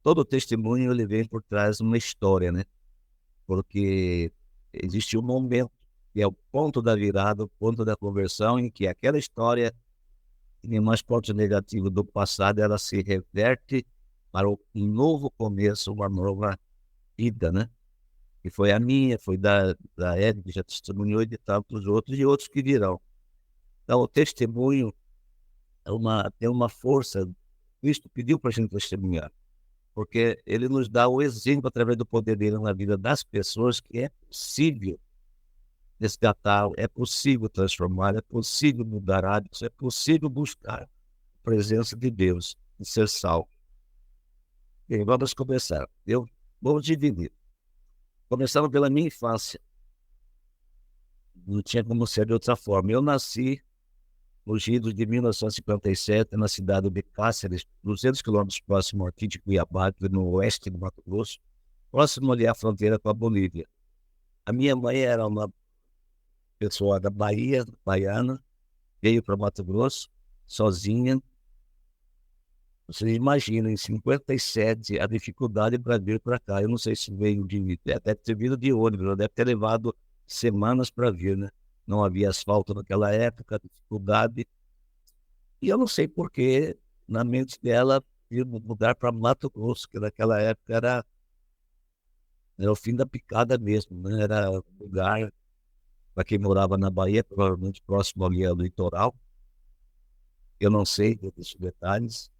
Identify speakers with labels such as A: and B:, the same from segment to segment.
A: todo testemunho ele vem por trás de uma história, né? Porque existe um momento que é o ponto da virada, o ponto da conversão, em que aquela história que tem mais pontos negativos do passado, ela se reverte para um novo começo, uma nova vida, né? Que foi a minha, foi da Ed, que já testemunhou, e de tantos outros, e outros que virão. Então, o testemunho tem uma força. Cristo pediu para a gente testemunhar, porque ele nos dá o exemplo, através do poder dele na vida das pessoas, que é possível resgatar, é possível transformar, é possível mudar hábitos, é possível buscar a presença de Deus e ser salvo. Bem, vamos começar. Eu vou dividir. Começando pela minha infância. Não tinha como ser de outra forma. Eu nasci no Gido de 1957, na cidade de Cáceres, 200 quilômetros próximo aqui de Cuiabá, no oeste do Mato Grosso, próximo ali à fronteira com a Bolívia. A minha mãe era uma pessoa da Bahia, baiana, veio para Mato Grosso, sozinha. Vocês imaginam, em 57, a dificuldade para vir para cá. Eu não sei se veio deve ter vindo de ônibus, deve ter levado semanas para vir, né? Não havia asfalto naquela época, dificuldade. E eu não sei por que, na mente dela, ir mudar para Mato Grosso, que naquela época era o fim da picada mesmo, né? Era lugar, para quem morava na Bahia, provavelmente próximo ali ao litoral. Eu não sei desses detalhes,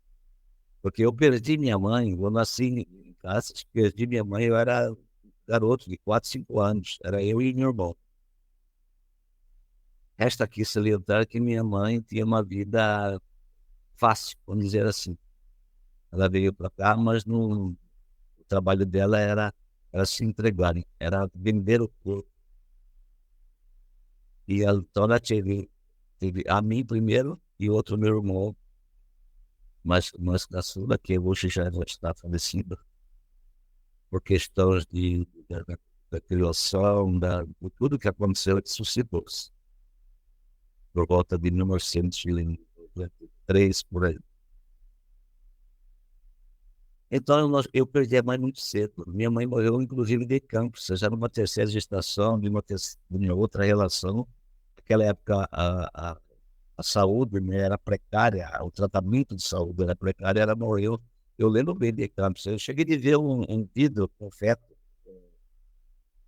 A: porque eu perdi minha mãe, eu nasci em casa, perdi minha mãe, eu era garoto de 4, 5 anos, era eu e meu irmão. Resta aqui salientar que minha mãe tinha uma vida fácil, vamos dizer assim. Ela veio para cá, mas não, o trabalho dela era se entregarem, era vender o corpo. E então ela teve a mim primeiro e outro meu irmão, mas caçula, que hoje já está falecido, por questões da criação, de tudo que aconteceu, que suscitou-se, por volta de 1993, por aí. Então eu perdi a mãe muito cedo. Minha mãe morreu, inclusive, de câncer, já numa terceira gestação, de uma outra relação. Naquela época, a saúde, né, era precária, o tratamento de saúde era precário, ela morreu. Eu lembro bem de câncer. Eu cheguei de ver um vidro com feto,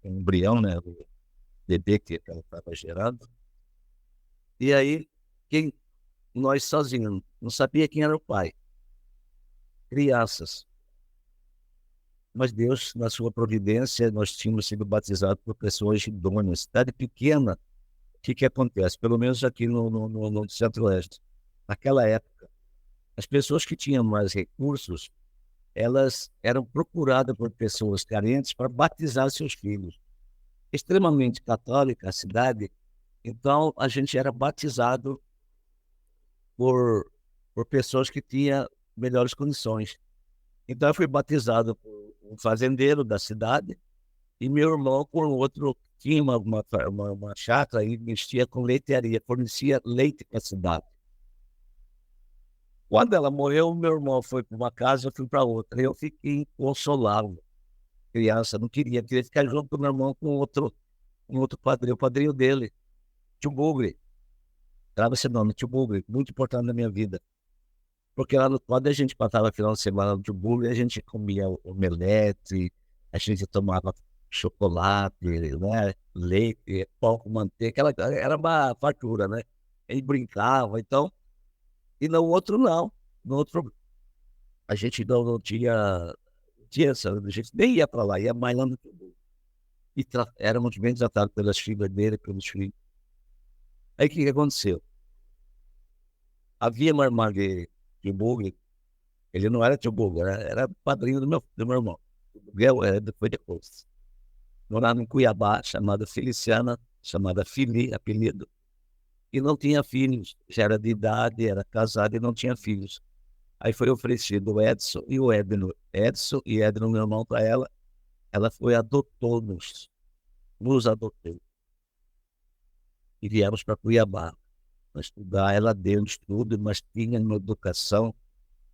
A: um embrião, né, o bebê que ela estava gerando. E aí, nós sozinhos, não sabia quem era o pai. Crianças. Mas Deus, na sua providência, nós tínhamos sido batizados por pessoas idôneas. Cidade pequena, o que acontece? Pelo menos aqui no Centro-Oeste. Naquela época, as pessoas que tinham mais recursos, elas eram procuradas por pessoas carentes para batizar seus filhos. Extremamente católica a cidade, então a gente era batizado por, por pessoas que tinham melhores condições. Então eu fui batizado por um fazendeiro da cidade e meu irmão por outro, tinha uma chácara e mexia com leitearia, fornecia leite para a cidade. Quando ela morreu, meu irmão foi para uma casa, eu fui para outra. Eu fiquei inconsolável. Criança, não queria ficar junto com meu irmão com outro padrinho, o padrinho dele, tio Bugre. Trava esse nome, tio Bugre, muito importante na minha vida. Porque lá quando a gente passava final de semana no tio Bugre, a gente comia omelete, a gente tomava chocolate, né, leite, pão com manteiga, era uma fartura, né? A gente brincava, então, e no outro não. No outro, a gente não tinha essa, a gente nem ia para lá, ia mais lá no tio Bugre. E éramos bem tratados pelas filhas dele, pelos filhos. Aí o que aconteceu? Havia uma irmã de Bugre, ele não era tio Bugre, era padrinho do meu irmão. O Miguel foi depois. Morava em Cuiabá, chamada Feliciana, chamada Fili, apelido, e não tinha filhos. Já era de idade, era casada e não tinha filhos. Aí foi oferecido o Edson e o Edno. Edson e Edno, meu irmão, para ela. Ela foi, adotou-nos, nos adotou. E viemos para Cuiabá para estudar. Ela deu estudo, mas tinha uma educação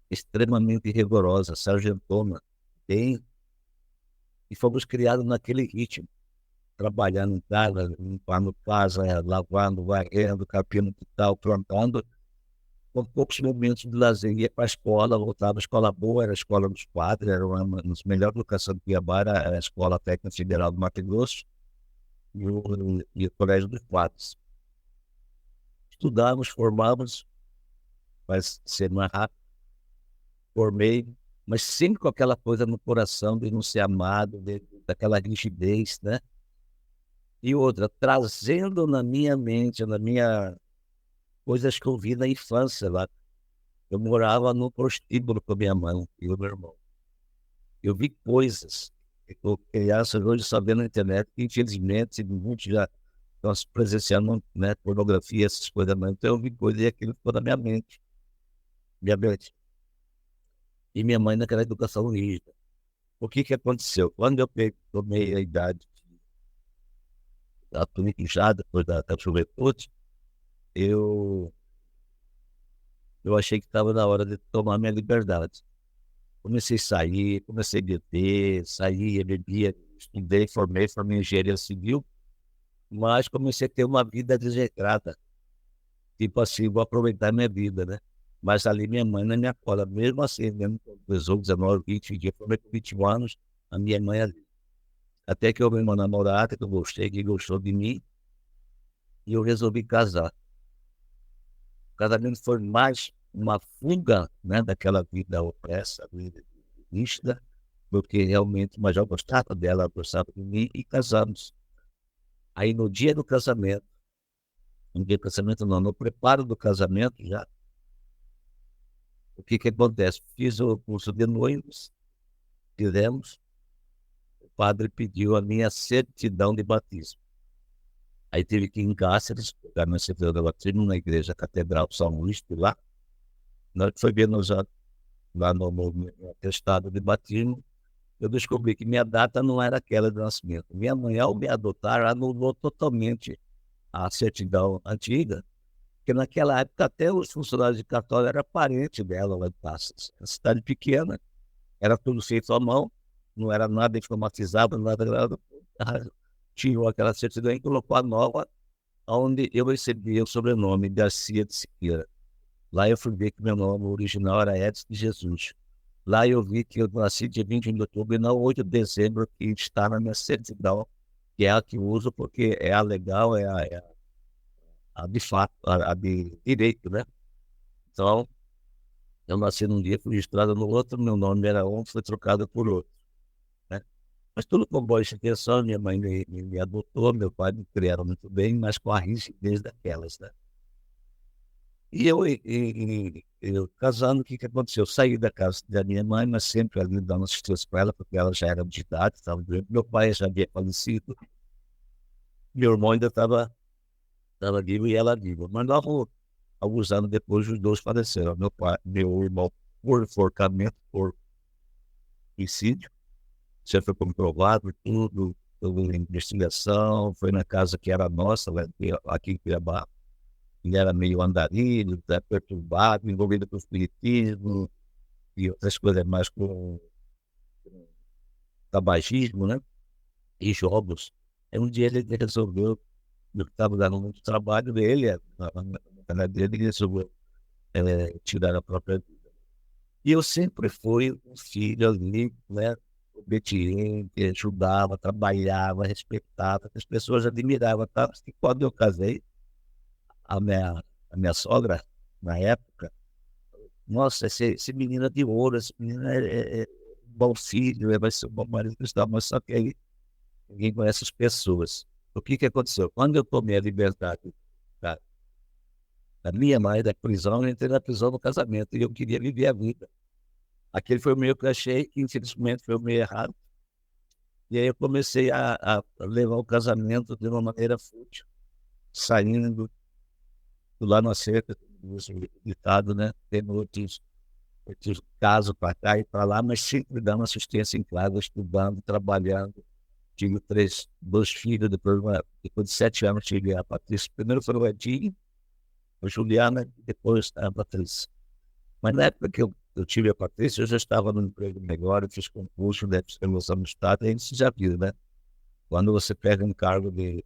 A: extremamente rigorosa, sargentona. bem, e fomos criados naquele ritmo, trabalhando em casa, limpando casa, lavando, varrendo, capinando e tal, plantando, com poucos momentos de lazer. Ia para a escola, voltava à escola boa, era a escola dos padres, era uma das melhores educações do Cuiabá, era a Escola Técnica Federal do Mato Grosso e o Colégio dos Padres. Estudávamos, formávamos, vai ser mais rápido, formei, mas sempre com aquela coisa no coração de não ser amado, daquela rigidez, né? E outra, trazendo na minha mente, coisas que eu vi na infância lá. Eu morava no prostíbulo com a minha mãe e o meu irmão. Eu vi coisas que crianças hoje só vê na internet, que infelizmente muitos já estão presenciando, né, pornografia, essas coisas, mas então eu vi coisas e aquilo ficou na minha mente. Minha mente. E minha mãe naquela educação rígida. O que aconteceu? Quando eu tomei a idade já depois da juventude, eu, eu achei que estava na hora de tomar minha liberdade. Comecei a sair, comecei a beber, saía, bebia, estudei, formei engenharia civil, mas comecei a ter uma vida desregrada. Tipo assim, vou aproveitar minha vida, né? Mas ali minha mãe na minha cola, mesmo assim, mesmo com 18, 19, 20 dias, formei com 21 anos, a minha mãe ali. Até que eu vi uma namorada que eu gostei, que gostou de mim, e eu resolvi casar. O casamento foi mais uma fuga, né, daquela vida opressa, vida rígida, porque realmente, mas eu gostava dela, ela gostava de mim, e casamos. Aí no dia do casamento, no dia do casamento não, no preparo do casamento já, o que acontece? Fiz o curso de noivos, fizemos, o padre pediu a minha certidão de batismo. Aí teve que ir em Cáceres, pegar minha certidão de batismo na igreja Catedral São Luís, de lá. Nós foi vendo já lá no atestado de batismo, eu descobri que minha data não era aquela de nascimento. Minha mãe, ao me adotar, anulou totalmente a certidão antiga, porque naquela época até os funcionários de cartório eram parentes dela lá em Passos. Uma cidade pequena, era tudo feito à mão, não era nada informatizado, nada. Tirou aquela certidão e colocou a nova, onde eu recebi o sobrenome Garcia de Siqueira. Lá eu fui ver que meu nome original era Edson de Jesus. Lá eu vi que eu nasci dia 21 de outubro e não 8 de dezembro, que está na minha certidão, que é a que uso porque é a legal, a de fato, a de direito, né? Então, eu nasci num dia, fui registrado no outro, meu nome era um, foi trocado por outro, né? Mas tudo com boa intenção, minha mãe me adotou, meu pai me criaram muito bem, mas com a rigidez daquelas, né? E eu casando, o que aconteceu? Eu saí da casa da minha mãe, mas sempre ali dando assistência para ela, porque ela já era de idade, estava doente. Meu pai já havia falecido, meu irmão ainda estava vivo e ela viva. Mas logo, alguns anos depois, os dois faleceram. Meu irmão por enforcamento, por suicídio, já foi comprovado, tudo, toda a investigação, foi na casa que era nossa, aqui em Cuiabá. Ele era meio andarilho, perturbado, envolvido com o espiritismo e outras coisas mais com tabagismo, né? E jogos. Aí um dia ele resolveu, eu estava dando muito trabalho dele, na dele, ele resolveu tirar a própria vida. E eu sempre fui um filho ali, né? Obediente, ajudava, trabalhava, respeitava, as pessoas admiravam, tá? E quando eu casei, a minha sogra, na época, nossa, esse menino é de ouro, esse menino é bom filho, vai ser um bom marido cristão, mas só que aí ninguém conhece as pessoas. O que aconteceu? Quando eu tomei a liberdade da, da minha mãe, da prisão, eu entrei na prisão no casamento e eu queria viver a vida. Aquele foi o meio que eu achei, que infelizmente foi o meio errado. E aí eu comecei a levar o casamento de uma maneira fútil, saindo do lá na cerca, ditado, né? Tendo outros casos para cá e para lá, mas sempre dando assistência em casa, estudando, trabalhando. Tive dois filhos, depois de 7 anos tive a Patrícia. Primeiro foi o Edinho, a Juliana, e depois a Patrícia. Mas na época que eu eu tive a Patrícia, eu já estava no emprego melhor, eu fiz concurso de promoção do Estado, e a gente já viu, né? Quando você pega um cargo de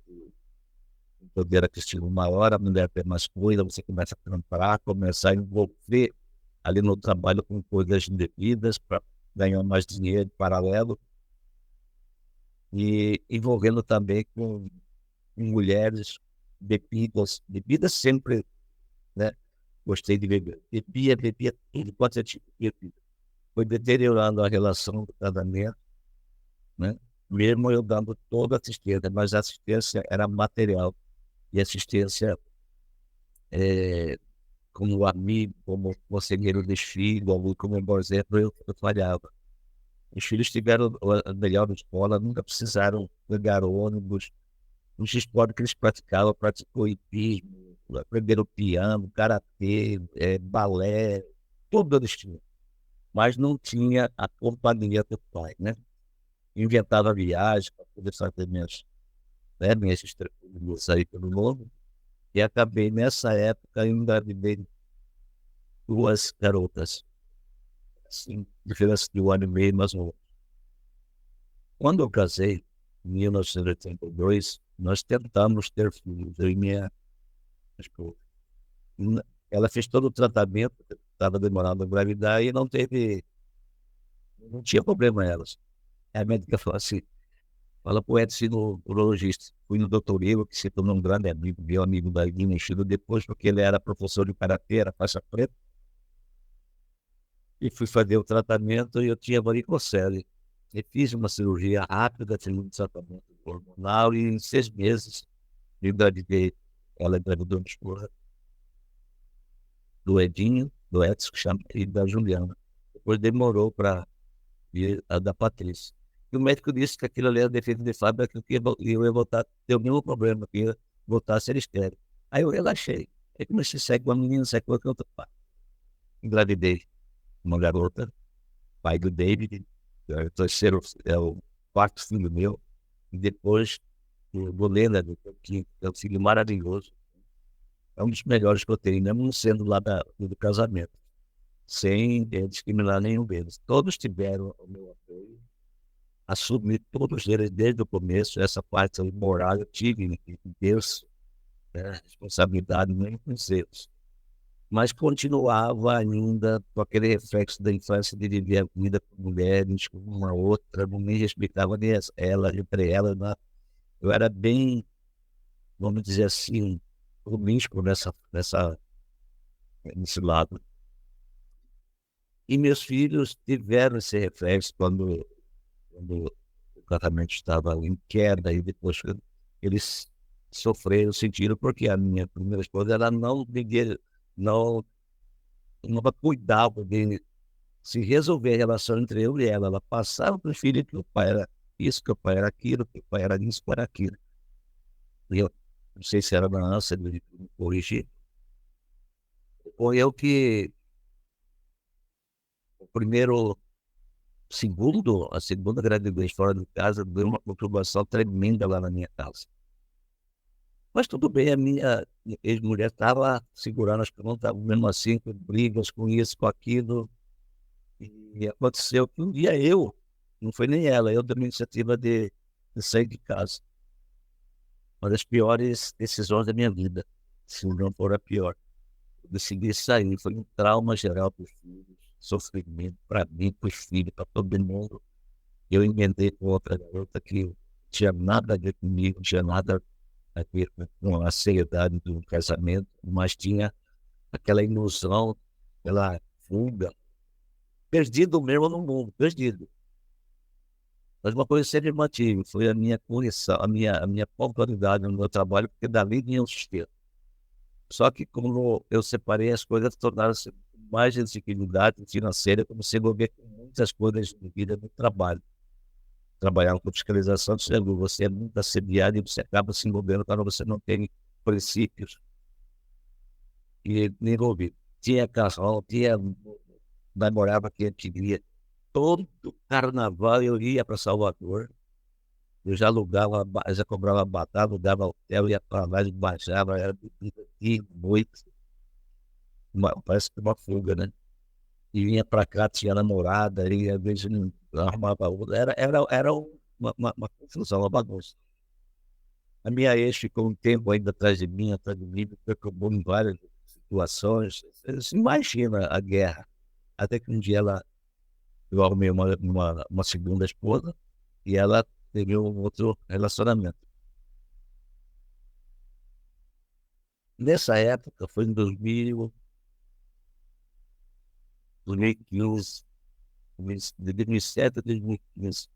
A: poder aquisitivo maior, a mulher tem mais coisa, você começa a trampar, começar a envolver ali no trabalho com coisas indevidas para ganhar mais dinheiro em paralelo e envolvendo também com mulheres, bebidas sempre, né? Gostei de beber. Bebia tudo quanto é tipo de bebida. Foi deteriorando a relação do casamento, né? Mesmo eu dando toda a assistência, mas a assistência era material e assistência como amigo, como conselheiro de filho, como por exemplo, eu falhava. Os filhos tiveram a melhor escola, nunca precisaram pegar ônibus. Os esportes que eles praticavam, praticou hipismo, aprenderam piano, karatê, balé, tudo eles tinham. Mas não tinha a companhia do pai, né? Inventava viagens para poder fazer minhas estrelas aí pelo mundo. E acabei, nessa época, engravidei duas garotas, assim, diferença de um ano e meio, mais ou menos. Quando eu casei, em 1982, nós tentamos ter filhos, eu e minha esposa. Ela fez todo o tratamento, estava demorando a engravidar e não tinha problema elas. A médica falou assim, fala pro Edson, no urologista. Fui no doutor Ivo, que se tornou um grande amigo, meu amigo da Guiné Chile, depois, porque ele era professor de karatê, era faixa preta, e fui fazer o tratamento e eu tinha varicocele. E fiz uma cirurgia rápida, fiz um tratamento hormonal e em 6 meses eu engravidei. Ela engravidou minha esposa, do Edinho, do Edson, que chama, e da Juliana. Depois demorou para vir a da Patrícia. E o médico disse que aquilo ali era defeito de fábrica, que eu ia voltar, ter o mesmo problema, que ia voltar a ser estéril. Aí eu relaxei. Aí comecei a sair com uma menina, sair com outra pai. Engravidei uma garota, pai do David, é o terceiro, é o quarto filho meu, e depois o Bolena, que é um filho maravilhoso, é um dos melhores que eu tenho, mesmo não sendo lá do casamento, sem discriminar nenhum deles. Todos tiveram o meu apoio, assumi todos eles desde o começo, essa parte moral eu tive em Deus, né, responsabilidade nem com os erros. Mas continuava ainda com aquele reflexo da infância de viver a vida com mulheres, com uma outra, não me respeitava nem ela, entre elas, né? Eu era bem, vamos dizer assim, promíscuo nesse lado. E meus filhos tiveram esse reflexo quando o casamento estava em queda, e depois eles sofreram, sentiram, porque a minha primeira esposa, ela não, não cuidava de se resolver a relação entre eu e ela passava para o filho que o pai era isso, que o pai era aquilo, que o pai era isso, que o pai era aquilo. E eu não sei se era na ânsia de me corrigir, ou eu que o primeiro, a segunda gravidez fora de casa deu uma conturbação tremenda lá na minha casa. Mas tudo bem, a minha ex-mulher estava segurando as pontas, mesmo assim, com brigas, com isso, com aquilo. E aconteceu que um dia não foi nem ela, eu dei uma iniciativa de sair de casa. Uma das piores decisões da minha vida, se não for a pior. Eu decidi sair, foi um trauma geral para os filhos, sofrimento para mim, para os filhos, para todo mundo. Eu emendei com outra garota que tinha nada a ver comigo, tinha nada a ver com a seriedade do casamento, mas tinha aquela ilusão, aquela fuga, perdido mesmo no mundo, perdido. Mas uma coisa sempre mantive, foi a minha correção, a minha pontualidade no meu trabalho, porque dali vinha o sustento. Só que como eu separei, as coisas tornaram-se mais desequilibrado financeira, comecei a envolver com muitas coisas de vida no trabalho. Trabalhar com fiscalização de seguro, você é muito assediado e você acaba se envolvendo quando você não tem princípios e me envolvi. Tinha carro, namorava quem eu queria. Todo carnaval eu ia para Salvador, eu já alugava, já comprava batata, alugava hotel, ia para lá, baixava, era bebida dia, noite, parece que uma fuga, né? e vinha para cá, tinha namorada, e às vezes não arrumava outra. Era uma confusão, uma bagunça. A minha ex ficou um tempo ainda atrás de mim, me preocupou em várias situações. Você imagina a guerra. Até que um dia eu arrumei uma segunda esposa e ela teve um outro relacionamento. Nessa época, foi em 2015, de 2007 a 2015.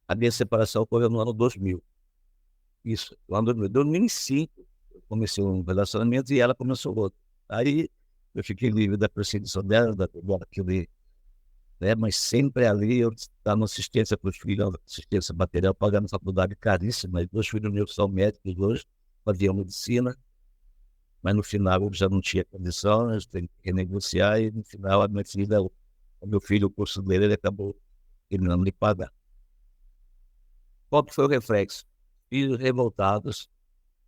A: A minha separação foi no ano 2000. Isso, lá em 2005, eu comecei um relacionamento e ela começou outro. Aí eu fiquei livre da perseguição dela, daquele, né? Mas sempre ali eu dando assistência para os filhos, assistência material, pagando faculdade caríssima. Dois filhos meus são médicos hoje, faziam medicina, mas no final eu já não tinha condições, tem que renegociar, e no final a minha filha, o meu filho, o curso dele, ele acabou terminando de pagar. Qual que foi o reflexo? Filhos revoltados.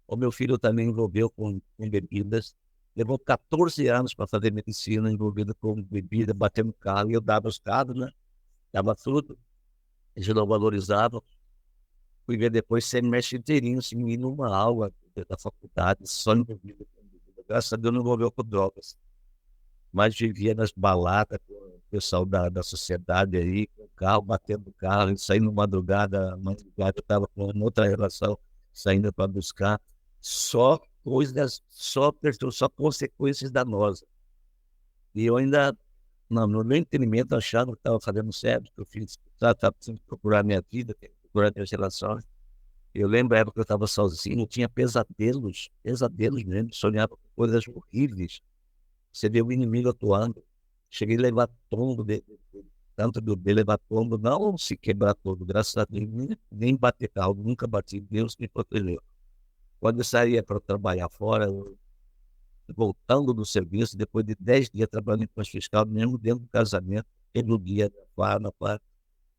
A: O meu filho também envolveu com bebidas. Levou 14 anos para fazer medicina, envolvido com bebida, batendo carro. E eu dava os carros, né? Dava tudo. Eles não valorizavam. Fui ver depois semestre inteirinho, sem ir numa aula da faculdade, só envolvido com bebida. Graças a Deus não envolveu com drogas. Mas vivia nas baladas, com o pessoal da sociedade aí, com o carro, batendo o carro, saindo madrugada, eu estava com outra relação, saindo para buscar, só coisas, só consequências danosas. E eu ainda, no meu entendimento, achando que estava fazendo certo, que eu fiz, estava precisando procurar minha vida, procurar minhas relações. Eu lembro a época que eu estava sozinho, eu tinha pesadelos mesmo, sonhava com coisas horríveis. Você vê o inimigo atuando. Cheguei a levar tombo, tanto do de levar tombo, não se quebrar todo, graças a Deus, nem bater carro, nunca bati, Deus me protegeu. Quando eu saía para trabalhar fora, voltando do serviço, depois de 10 dias trabalhando em posto fiscal, mesmo dentro do casamento, todo dia, na par,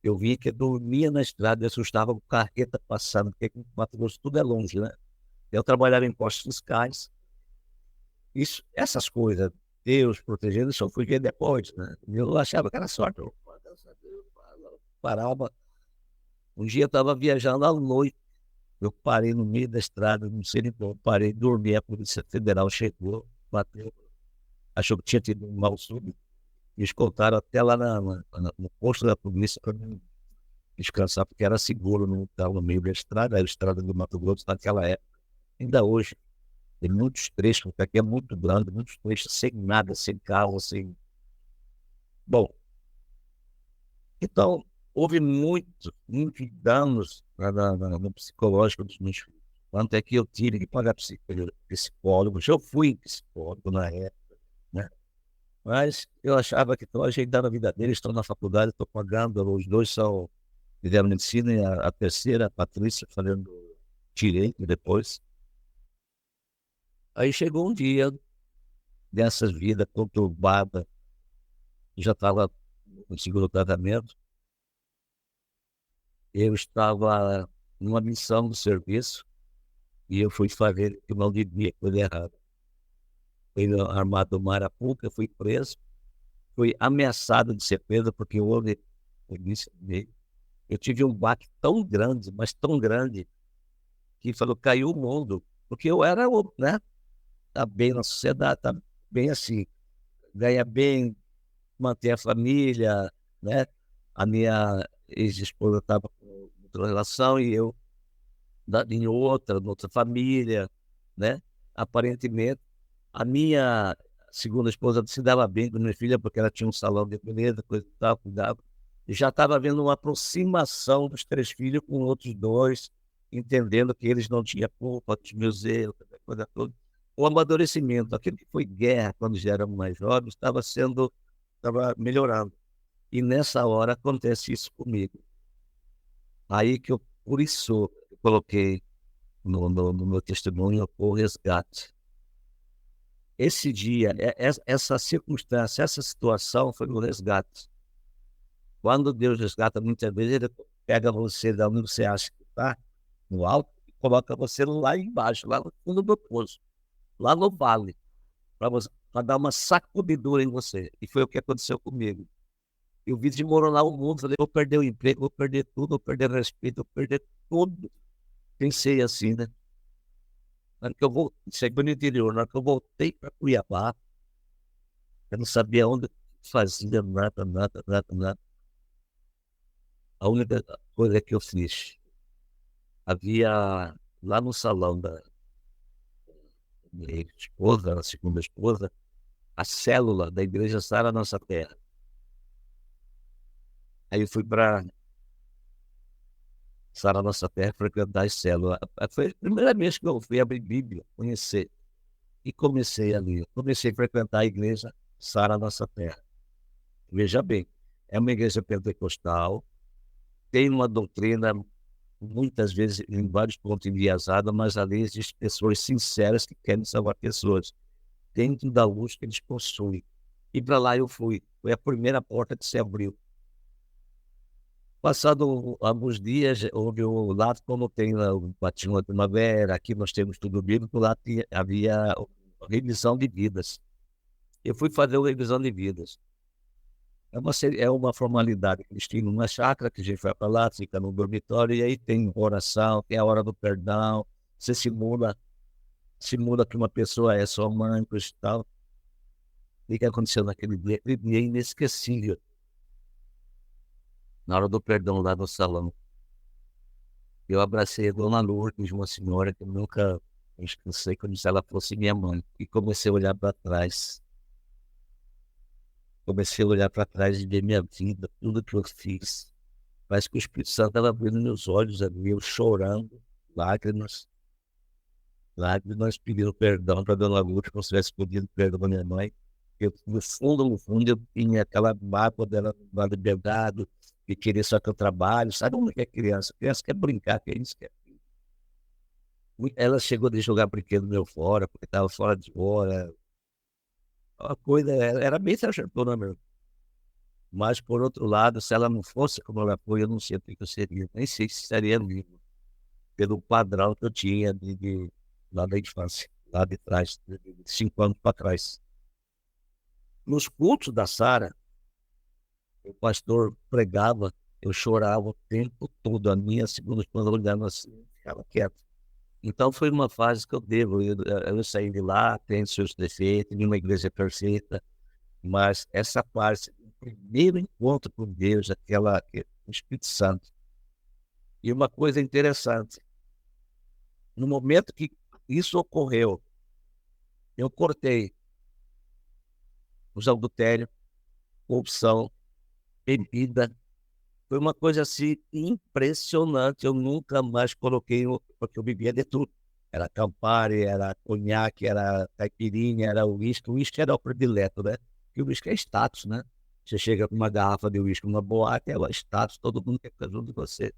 A: eu via que eu dormia na estrada, eu assustava com carreta passando, porque em Mato Grosso tudo é longe, né? Eu trabalhava em postos fiscais, essas coisas, Deus protegendo, só fui ver depois, né? Eu achava que era sorte. Eu parava. Um dia eu estava viajando à noite, eu parei no meio da estrada, não sei nem como, parei, dormi, a Polícia Federal chegou, bateu, achou que tinha tido um mal súbito, me escoltaram até lá no posto da polícia para descansar, porque era seguro, não estava no meio da estrada, era a estrada do Mato Grosso naquela época. Ainda hoje, tem muitos trechos, porque aqui é muito grande, muitos trechos sem nada, sem carro, sem. Bom, então, houve muitos danos no psicológico dos meus filhos. Tanto é que eu tive que pagar psicólogos. Eu fui psicólogo na época, né? Mas eu achava que estou ajeitando a vida deles, estão na faculdade, estou pagando. Os dois fizeram medicina e a terceira, a Patrícia, fazendo direito depois. Aí chegou um dia dessas vidas conturbada, já estava no segundo tratamento. Eu estava numa missão do serviço e eu fui fazer o que não devia, coisa errada. Fui armado no Marapuca, fui preso, fui ameaçado de ser preso porque houve polícia meio. Eu tive um baque tão grande, mas tão grande, que falou, caiu o mundo, porque eu era, né, tá bem na sociedade, tá bem assim, ganha bem, manter a família, né? A minha ex-esposa estava com outra relação e eu em outra família, né? Aparentemente, a minha segunda esposa se dava bem com minha filha porque ela tinha um salão de beleza, coisa e tal, cuidava. E já estava havendo uma aproximação dos 3 filhos com outros 2, entendendo que eles não tinham culpa dos meus erros, coisa toda. O amadurecimento, aquilo que foi guerra quando já éramos mais jovens, estava melhorando. E nessa hora acontece isso comigo. Aí que eu, por isso, eu coloquei no meu testemunho o resgate. Esse dia, essa circunstância, essa situação foi o resgate. Quando Deus resgata, muitas vezes ele pega você da onde você acha que está, no alto, e coloca você lá embaixo, lá no fundo do poço, lá no vale, para você para dar uma sacudidura em você. E foi o que aconteceu comigo. Eu vi desmoronar o mundo, falei, vou perder o emprego, vou perder tudo, vou perder o respeito, vou perder tudo. Pensei assim, né? Na hora que eu vou, chegou no interior, na hora que eu voltei para Cuiabá, eu não sabia onde fazia nada, nada, nada, nada. A única coisa que eu fiz, havia lá no salão da minha esposa, a segunda esposa, a célula da Igreja Sara Nossa Terra. Aí eu fui para Sara Nossa Terra frequentar as células. Foi a primeira vez que eu fui abrir Bíblia, conhecer. E comecei ali. Comecei a frequentar a igreja Sara Nossa Terra. Veja bem, é uma igreja pentecostal, tem uma doutrina, muitas vezes, em vários pontos enviesada, mas ali existem pessoas sinceras que querem salvar pessoas, dentro da luz que eles possuem. E para lá eu fui. Foi a primeira porta que se abriu. Passado alguns dias, houve o lá, como tem lá o Batismo da Primavera, aqui nós temos tudo bíblico, lá havia revisão de vidas. Eu fui fazer a revisão de vidas. É uma formalidade que eles têm numa chácara, que a gente vai para lá, fica no dormitório, e aí tem oração, tem a hora do perdão, você simula que uma pessoa é sua mãe, coisa e tal. E o que aconteceu naquele dia? Aquele dia é inesquecível. Na hora do perdão lá no salão, eu abracei a Dona Lourdes, uma senhora que eu nunca esqueci, como se ela fosse minha mãe, e comecei a olhar para trás. Comecei a olhar para trás e ver minha vida, tudo que eu fiz. Parece que o Espírito Santo estava abrindo meus olhos ali, eu chorando, lágrimas, lágrimas, pedindo perdão para Dona Lourdes, como se tivesse pedido perdão para minha mãe. Eu, no fundo, eu tinha aquela mágoa dela na liberdade, que queria só que eu trabalho. Sabe como é criança? Criança quer brincar, que é isso que é. Ela chegou de jogar brinquedo meu fora, porque estava fora de hora. A coisa era bem sargentona mesmo. Mas, por outro lado, se ela não fosse como ela foi, eu não sei o que eu seria. Nem sei se seria vivo, pelo padrão que eu tinha lá da infância, lá de trás, de 5 anos para trás. Nos cultos da Sara, o pastor pregava, eu chorava o tempo todo. A minha segunda esposa olhando assim, ficava quieta. Então foi uma fase que eu devo. Eu saí de lá, tem seus defeitos, nenhuma igreja é perfeita, mas essa parte, o primeiro encontro com Deus, o Espírito Santo. E uma coisa interessante, no momento que isso ocorreu, eu cortei os adultérios, corrupção, bebida. Foi uma coisa assim impressionante. Eu nunca mais coloquei, porque eu bebia de tudo. Era Campari, era conhaque, era caipirinha, era uísque. O uísque era o predileto, né? Porque o uísque é status, né? Você chega com uma garrafa de uísque numa boate, é o status, todo mundo quer ficar junto de você.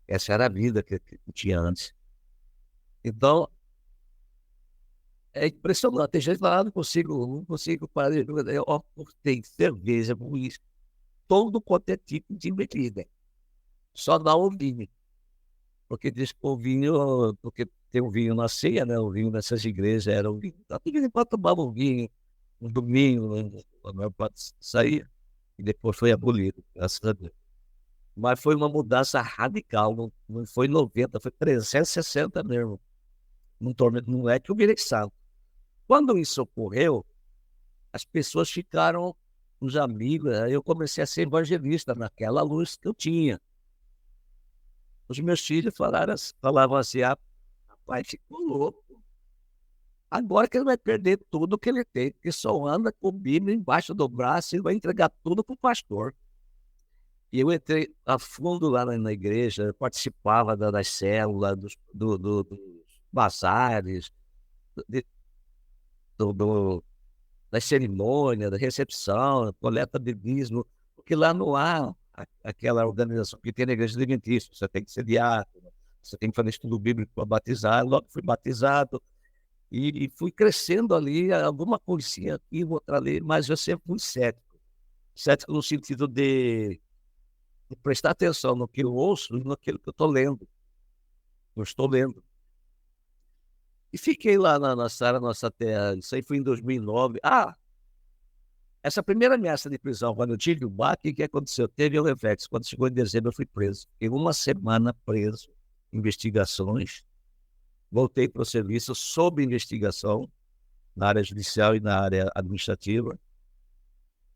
A: Essa era a vida que tinha antes. Então, é impressionante. Tem gente que fala, não consigo parar de beber. Eu cortei cerveja, uísque, todo quanto é tipo de bebida. Só dá o vinho. Porque diz que o vinho, porque tem o vinho na ceia, né? O vinho nessas igrejas era o vinho. Então, de vez em quando tomava um vinho, um domingo, a maior parte saía, e depois foi abolido, graças a Deus. Mas foi uma mudança radical, não foi 90, foi 360 mesmo. Não é que eu virei santo. Quando isso ocorreu, as pessoas ficaram, os amigos, aí eu comecei a ser evangelista naquela luz que eu tinha. Os meus filhos falavam assim, rapaz, ficou louco. Agora que ele vai perder tudo que ele tem, porque só anda com Bíblia embaixo do braço e vai entregar tudo para o pastor. E eu entrei a fundo lá na igreja, eu participava das células, dos bazares, de, do, do, das cerimônias, da recepção, coleta de dízimo, porque lá não há aquela organização que tem na igreja adventista. Você tem que ser diácono, você tem que fazer estudo bíblico para batizar. Logo fui batizado e fui crescendo ali, alguma coisinha aqui, outra ali, mas eu sempre fui cético. Cético no sentido de prestar atenção no que eu ouço e naquilo que eu estou lendo. Eu estou lendo. E fiquei lá na sala, nossa terra, isso aí foi em 2009. Essa primeira ameaça de prisão, quando eu tive o baque, o que aconteceu? Teve o reflexo. Quando chegou em dezembro, eu fui preso. Fiquei uma semana preso, investigações. Voltei para o serviço sob investigação, na área judicial e na área administrativa.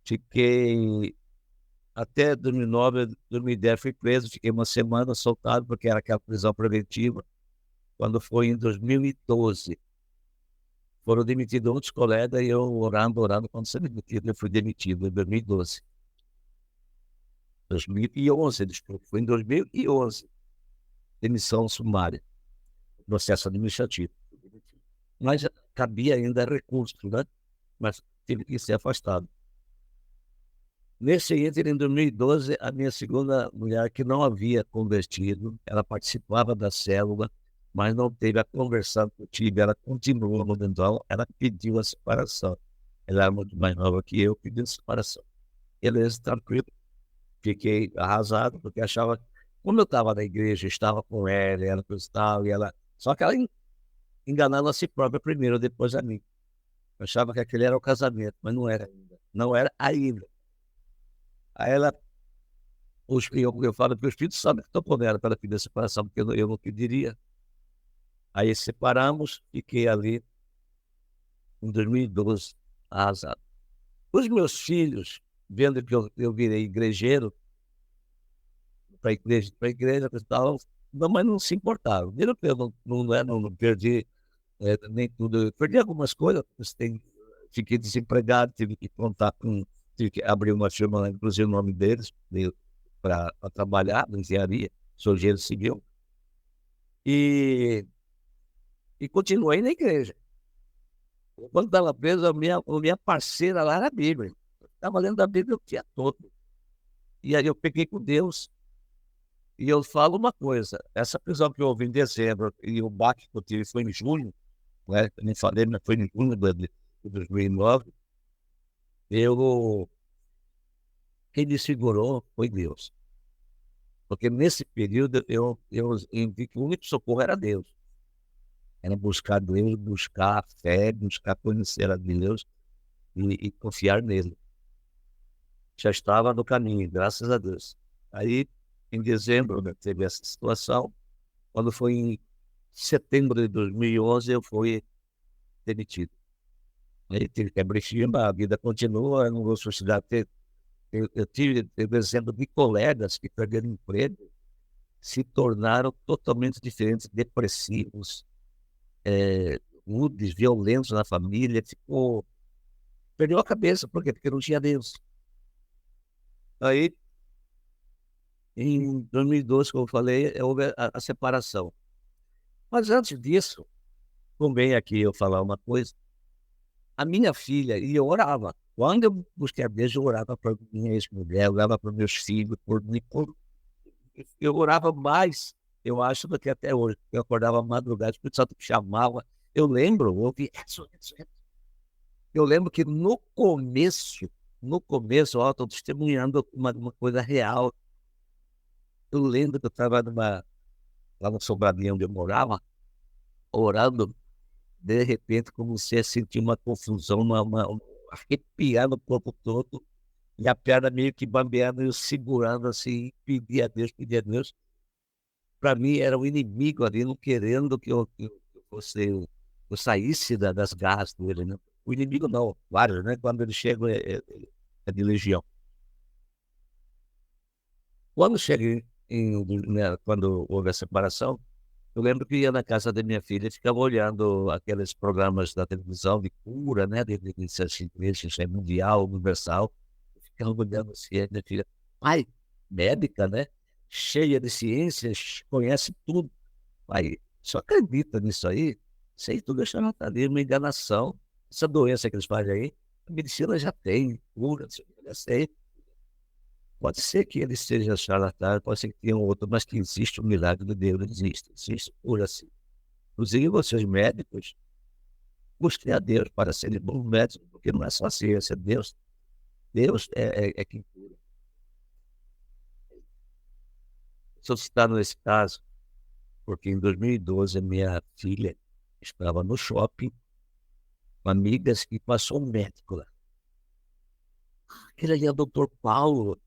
A: Fiquei até 2009, 2010 fui preso, fiquei uma semana soltado, porque era aquela prisão preventiva. Quando foi em 2012, foram demitidos outros colegas e eu orando, quando ser demitido, eu fui demitido em 2012. 2011, desculpa, foi em 2011, demissão sumária, processo administrativo. Mas cabia ainda recurso, né? Mas tive que ser afastado. Nesse ínter, em 2012, a minha segunda mulher, que não havia convertido, ela participava da célula, mas não teve a conversão que eu tive, ela continuou no mental, ela pediu a separação. Ela era muito mais nova que eu, pediu a separação. Beleza, tranquilo. Fiquei arrasado, porque achava, como eu estava na igreja, estava com ela cristã, e ela... Só que ela enganava a si própria primeiro, depois a mim. Eu achava que aquele era o casamento, mas não era ainda. Não era ainda. Aí ela, eu falo que os filhos sabem que estou com ela para pedir a separação, porque eu não pediria. Aí separamos, fiquei ali em 2012, arrasado. Os meus filhos, vendo que eu virei igrejeiro, para a igreja e tal, mas não se importavam. Viram que eu não perdi nem tudo. Eu perdi algumas coisas, fiquei desempregado, tive que abrir uma firma, inclusive o nome deles, para trabalhar na engenharia, sou engenheiro civil, e continuei na igreja. Quando estava preso, a minha parceira lá era a Bíblia. Estava lendo a Bíblia o dia todo. E aí eu peguei com Deus. E eu falo uma coisa, essa prisão que houve em dezembro e o baque que eu tive foi em junho, né? Eu nem falei, mas foi em junho de 2009. Quem me segurou foi Deus. Porque nesse período eu vi que o único socorro era Deus. Era buscar Deus, buscar a fé, buscar conhecer a Deus e confiar nele. Já estava no caminho, graças a Deus. Aí, em dezembro, né, teve essa situação. Quando foi em setembro de 2011, eu fui demitido. Aí tive que abrir firma, a vida continua, eu não vou suicidar. Eu tive exemplo de colegas que perderam emprego, se tornaram totalmente diferentes, depressivos, rudes, violentos na família, perdeu a cabeça, por quê? Porque não tinha Deus. Aí, em 2012, como eu falei, houve a separação. Mas antes disso, convém aqui eu falar uma coisa, a minha filha, e eu orava, quando eu busquei a Deus, eu orava para minha ex-mulher, eu orava para meus filhos, eu orava mais, eu acho, do que até hoje. Eu acordava madrugada, o Espírito Santo me chamava. Eu lembro, eu ouvi, eu lembro que no começo, ó, estou testemunhando uma coisa real. Eu lembro que eu estava lá no Sobradinho onde eu morava, orando, de repente comecei a sentir uma confusão, arrepiar no corpo todo, e a perna meio que bambeando, eu segurando assim, pedia a Deus, pedia a Deus. Para mim era um inimigo ali, não querendo que eu saísse das garras dele, né? O inimigo não, vários, né? Quando ele chega, é de legião. Quando cheguei, né, quando houve a separação, eu lembro que ia na casa da minha filha e ficava olhando aqueles programas da televisão de cura, né? De ciência mundial, universal. Eu ficava olhando assim, a minha filha, pai, médica, né? Cheia de ciências, conhece tudo. Aí, só acredita nisso aí? Isso aí tudo é charlatanismo, uma enganação. Essa doença que eles fazem aí, a medicina já tem, cura, já sei. Pode ser que ele seja charlatão, pode ser que tenha um outro, mas que existe o milagre de Deus, existe cura assim. Inclusive vocês médicos, busquem a Deus para serem bons médicos, porque não é só a ciência, Deus é quem cura. Estou citando esse caso, porque em 2012 a minha filha estava no shopping com amigas e passou um médico lá. Aquele ali é o doutor Paulo,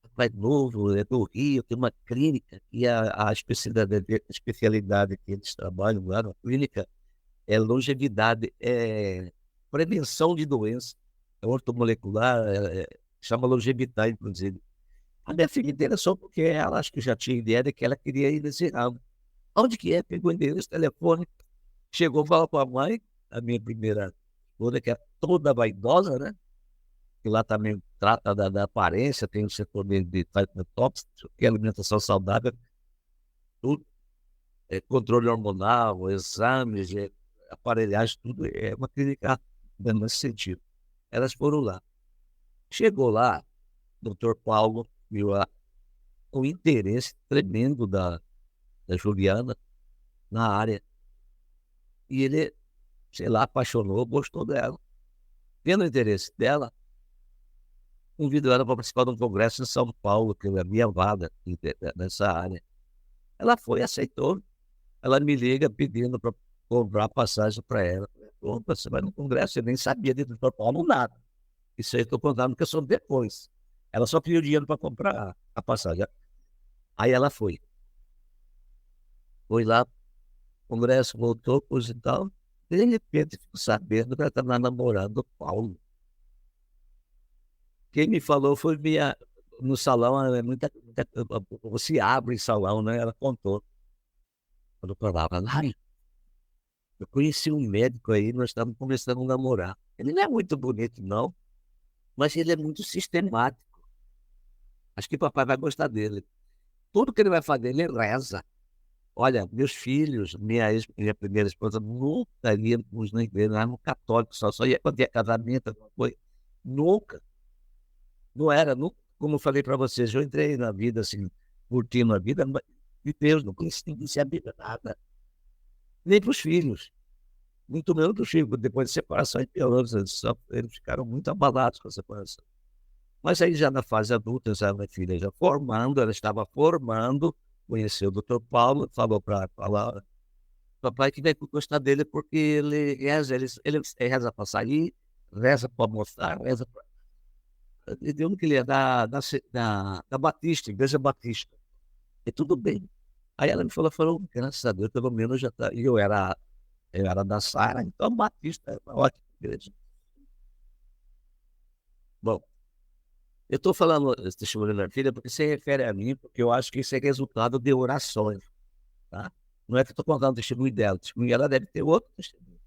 A: rapaz novo, é do Rio, tem uma clínica, e a especialidade que eles trabalham lá na clínica é longevidade, é prevenção de doença, é ortomolecular, chama longevidade, inclusive. A minha filha interessou porque ela acho que já tinha ideia de que ela queria ir nesse ramo. Onde que é? Pegou o endereço, telefone, chegou, falou com a mãe, a minha primeira esposa, que é toda vaidosa, né? Que lá também trata da aparência, tem o setor de tox, que é alimentação saudável, tudo, controle hormonal, exames, aparelhagem, tudo, é uma clínica nesse sentido. Elas foram lá. Chegou lá, doutor Paulo viu lá o interesse tremendo da Juliana na área. E ele, sei lá, apaixonou, gostou dela. Vendo o interesse dela, convidou ela para participar de um congresso em São Paulo, que é a minha vaga nessa área. Ela foi, aceitou. Ela me liga pedindo para comprar passagem para ela. Opa, você vai no congresso? Eu nem sabia de São Paulo nada. Isso aí eu estou contando que eu sou depois. Ela só pediu dinheiro para comprar a passagem. Aí ela foi. Foi lá, congresso, voltou, coisa e tal. De repente, fico sabendo que ela estava namorando o Paulo. Quem me falou foi no salão, se abre em salão, né? Ela contou. Quando eu falava, ai, eu conheci um médico aí, nós estávamos começando a namorar. Ele não é muito bonito, não, mas ele é muito sistemático. Acho que papai vai gostar dele. Tudo que ele vai fazer, ele reza. Olha, meus filhos, minha primeira esposa, nunca íamos na igreja, nós éramos católicos, só ia quando ia casamento, alguma coisa. Nunca. Não era, nunca, como eu falei para vocês, eu entrei na vida assim, curtindo a vida, mas de Deus, não conhecia a Bíblia nada. Nem para os filhos. Muito menos para os filhos, depois de separação e pior, eles ficaram muito abalados com a separação. Mas aí já na fase adulta, já minha filha já formando, ela estava formando, conheceu o doutor Paulo, falou para falar, papai que vai gostar dele porque ele reza para sair, reza para mostrar, reza para... Ele deu que ele é da Batista, Igreja Batista. E tudo bem. Aí ela me falou, graças a Deus, pelo menos já tá. E eu era da Sara, então Batista é uma ótima igreja. Bom, eu estou falando testemunho da filha porque se refere a mim, porque eu acho que isso é resultado de orações, tá? Não é que eu estou contando o testemunho dela, o testemunho dela deve ter outro testemunho.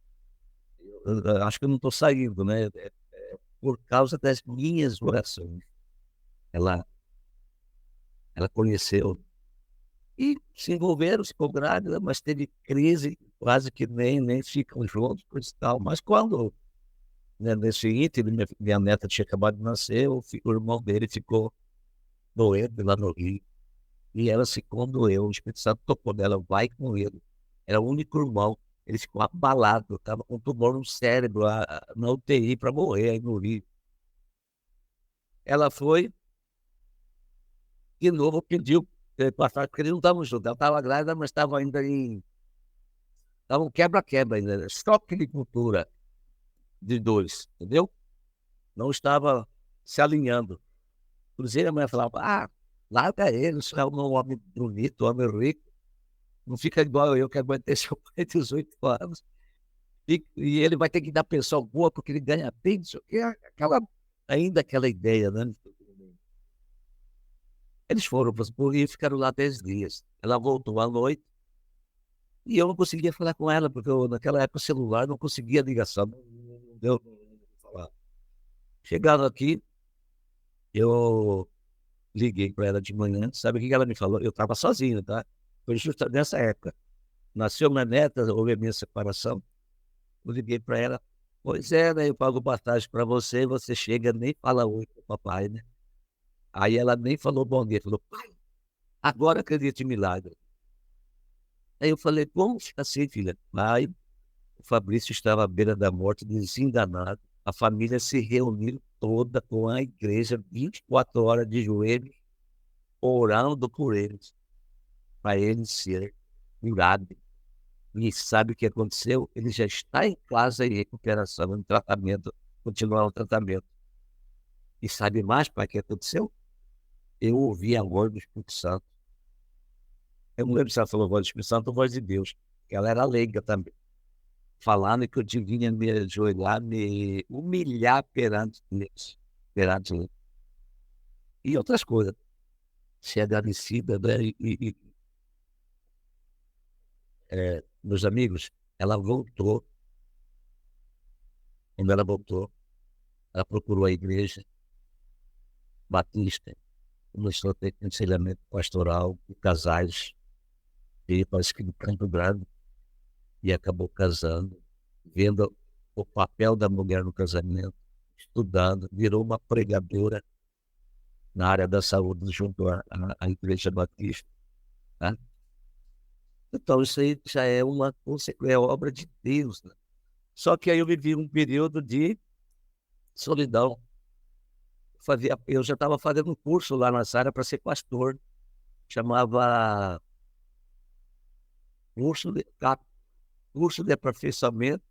A: Eu acho que eu não estou saindo, né? Por causa das minhas orações. Ela conheceu e se envolveram, ficou grávida, mas teve crise, quase que nem ficam juntos, coisa e tal. Mas quando, né, nesse ínterim, minha neta tinha acabado de nascer, o irmão dele ficou doente lá no Rio. E ela se condoeu, o Espírito Santo tocou nela, vai com ele. Era o único irmão. Ele ficou abalado, estava com tumor no cérebro, na UTI para morrer aí no Rio. Ela foi, de novo, pediu passagem, porque eles não estavam juntos. Ela estava grávida, mas estava ainda em... Estava um quebra-quebra ainda, choque de cultura de dois, entendeu? Não estava se alinhando. Inclusive a mulher falava, larga ele, isso é um homem bonito, um homem rico, não fica igual eu que aguentei seu pai 18 anos, e ele vai ter que dar pensão boa porque ele ganha bem, não sei o quê, ainda aquela ideia, né? Eles foram para o Rio e ficaram lá 10 dias. Ela voltou à noite e eu não conseguia falar com ela, porque naquela época o celular não conseguia ligação, não deu para falar. Chegaram aqui, eu liguei para ela de manhã, sabe o que ela me falou? Eu estava sozinho, tá? Foi justo nessa época. Nasceu minha neta, houve a minha separação. Eu liguei para ela, pois é, né? Eu pago passagem para você, você chega, nem fala oi pro papai, né? Aí ela nem falou bom dia, falou, pai, agora acredito em milagre. Aí eu falei, como assim, filha? Pai, o Fabrício estava à beira da morte, desenganado. A família se reuniu toda com a igreja, 24 horas de joelhos, orando por eles, para ele ser curado. E sabe o que aconteceu? Ele já está em casa em recuperação, em tratamento, continuando o tratamento. E sabe mais para que aconteceu? Eu ouvi a voz do Espírito Santo. Eu não lembro se ela falou voz do Espírito Santo ou voz de Deus, que ela era leiga também. Falando que eu devia me ajoelhar, me humilhar perante Deus, perante Ele. E outras coisas. Ser agradecida, né? Meus amigos, ela voltou. Quando ela voltou, ela procurou a igreja batista, começou a ter aconselhamento pastoral de casais, e parece que no Campo Grande, e acabou casando, vendo o papel da mulher no casamento, estudando, virou uma pregadora na área da saúde junto à Igreja Batista. Tá? Então, isso aí já é uma consequência, é obra de Deus. Né? Só que aí eu vivi um período de solidão. Eu já estava fazendo um curso lá nessa área para ser pastor, chamava curso de, curso de aperfeiçoamento,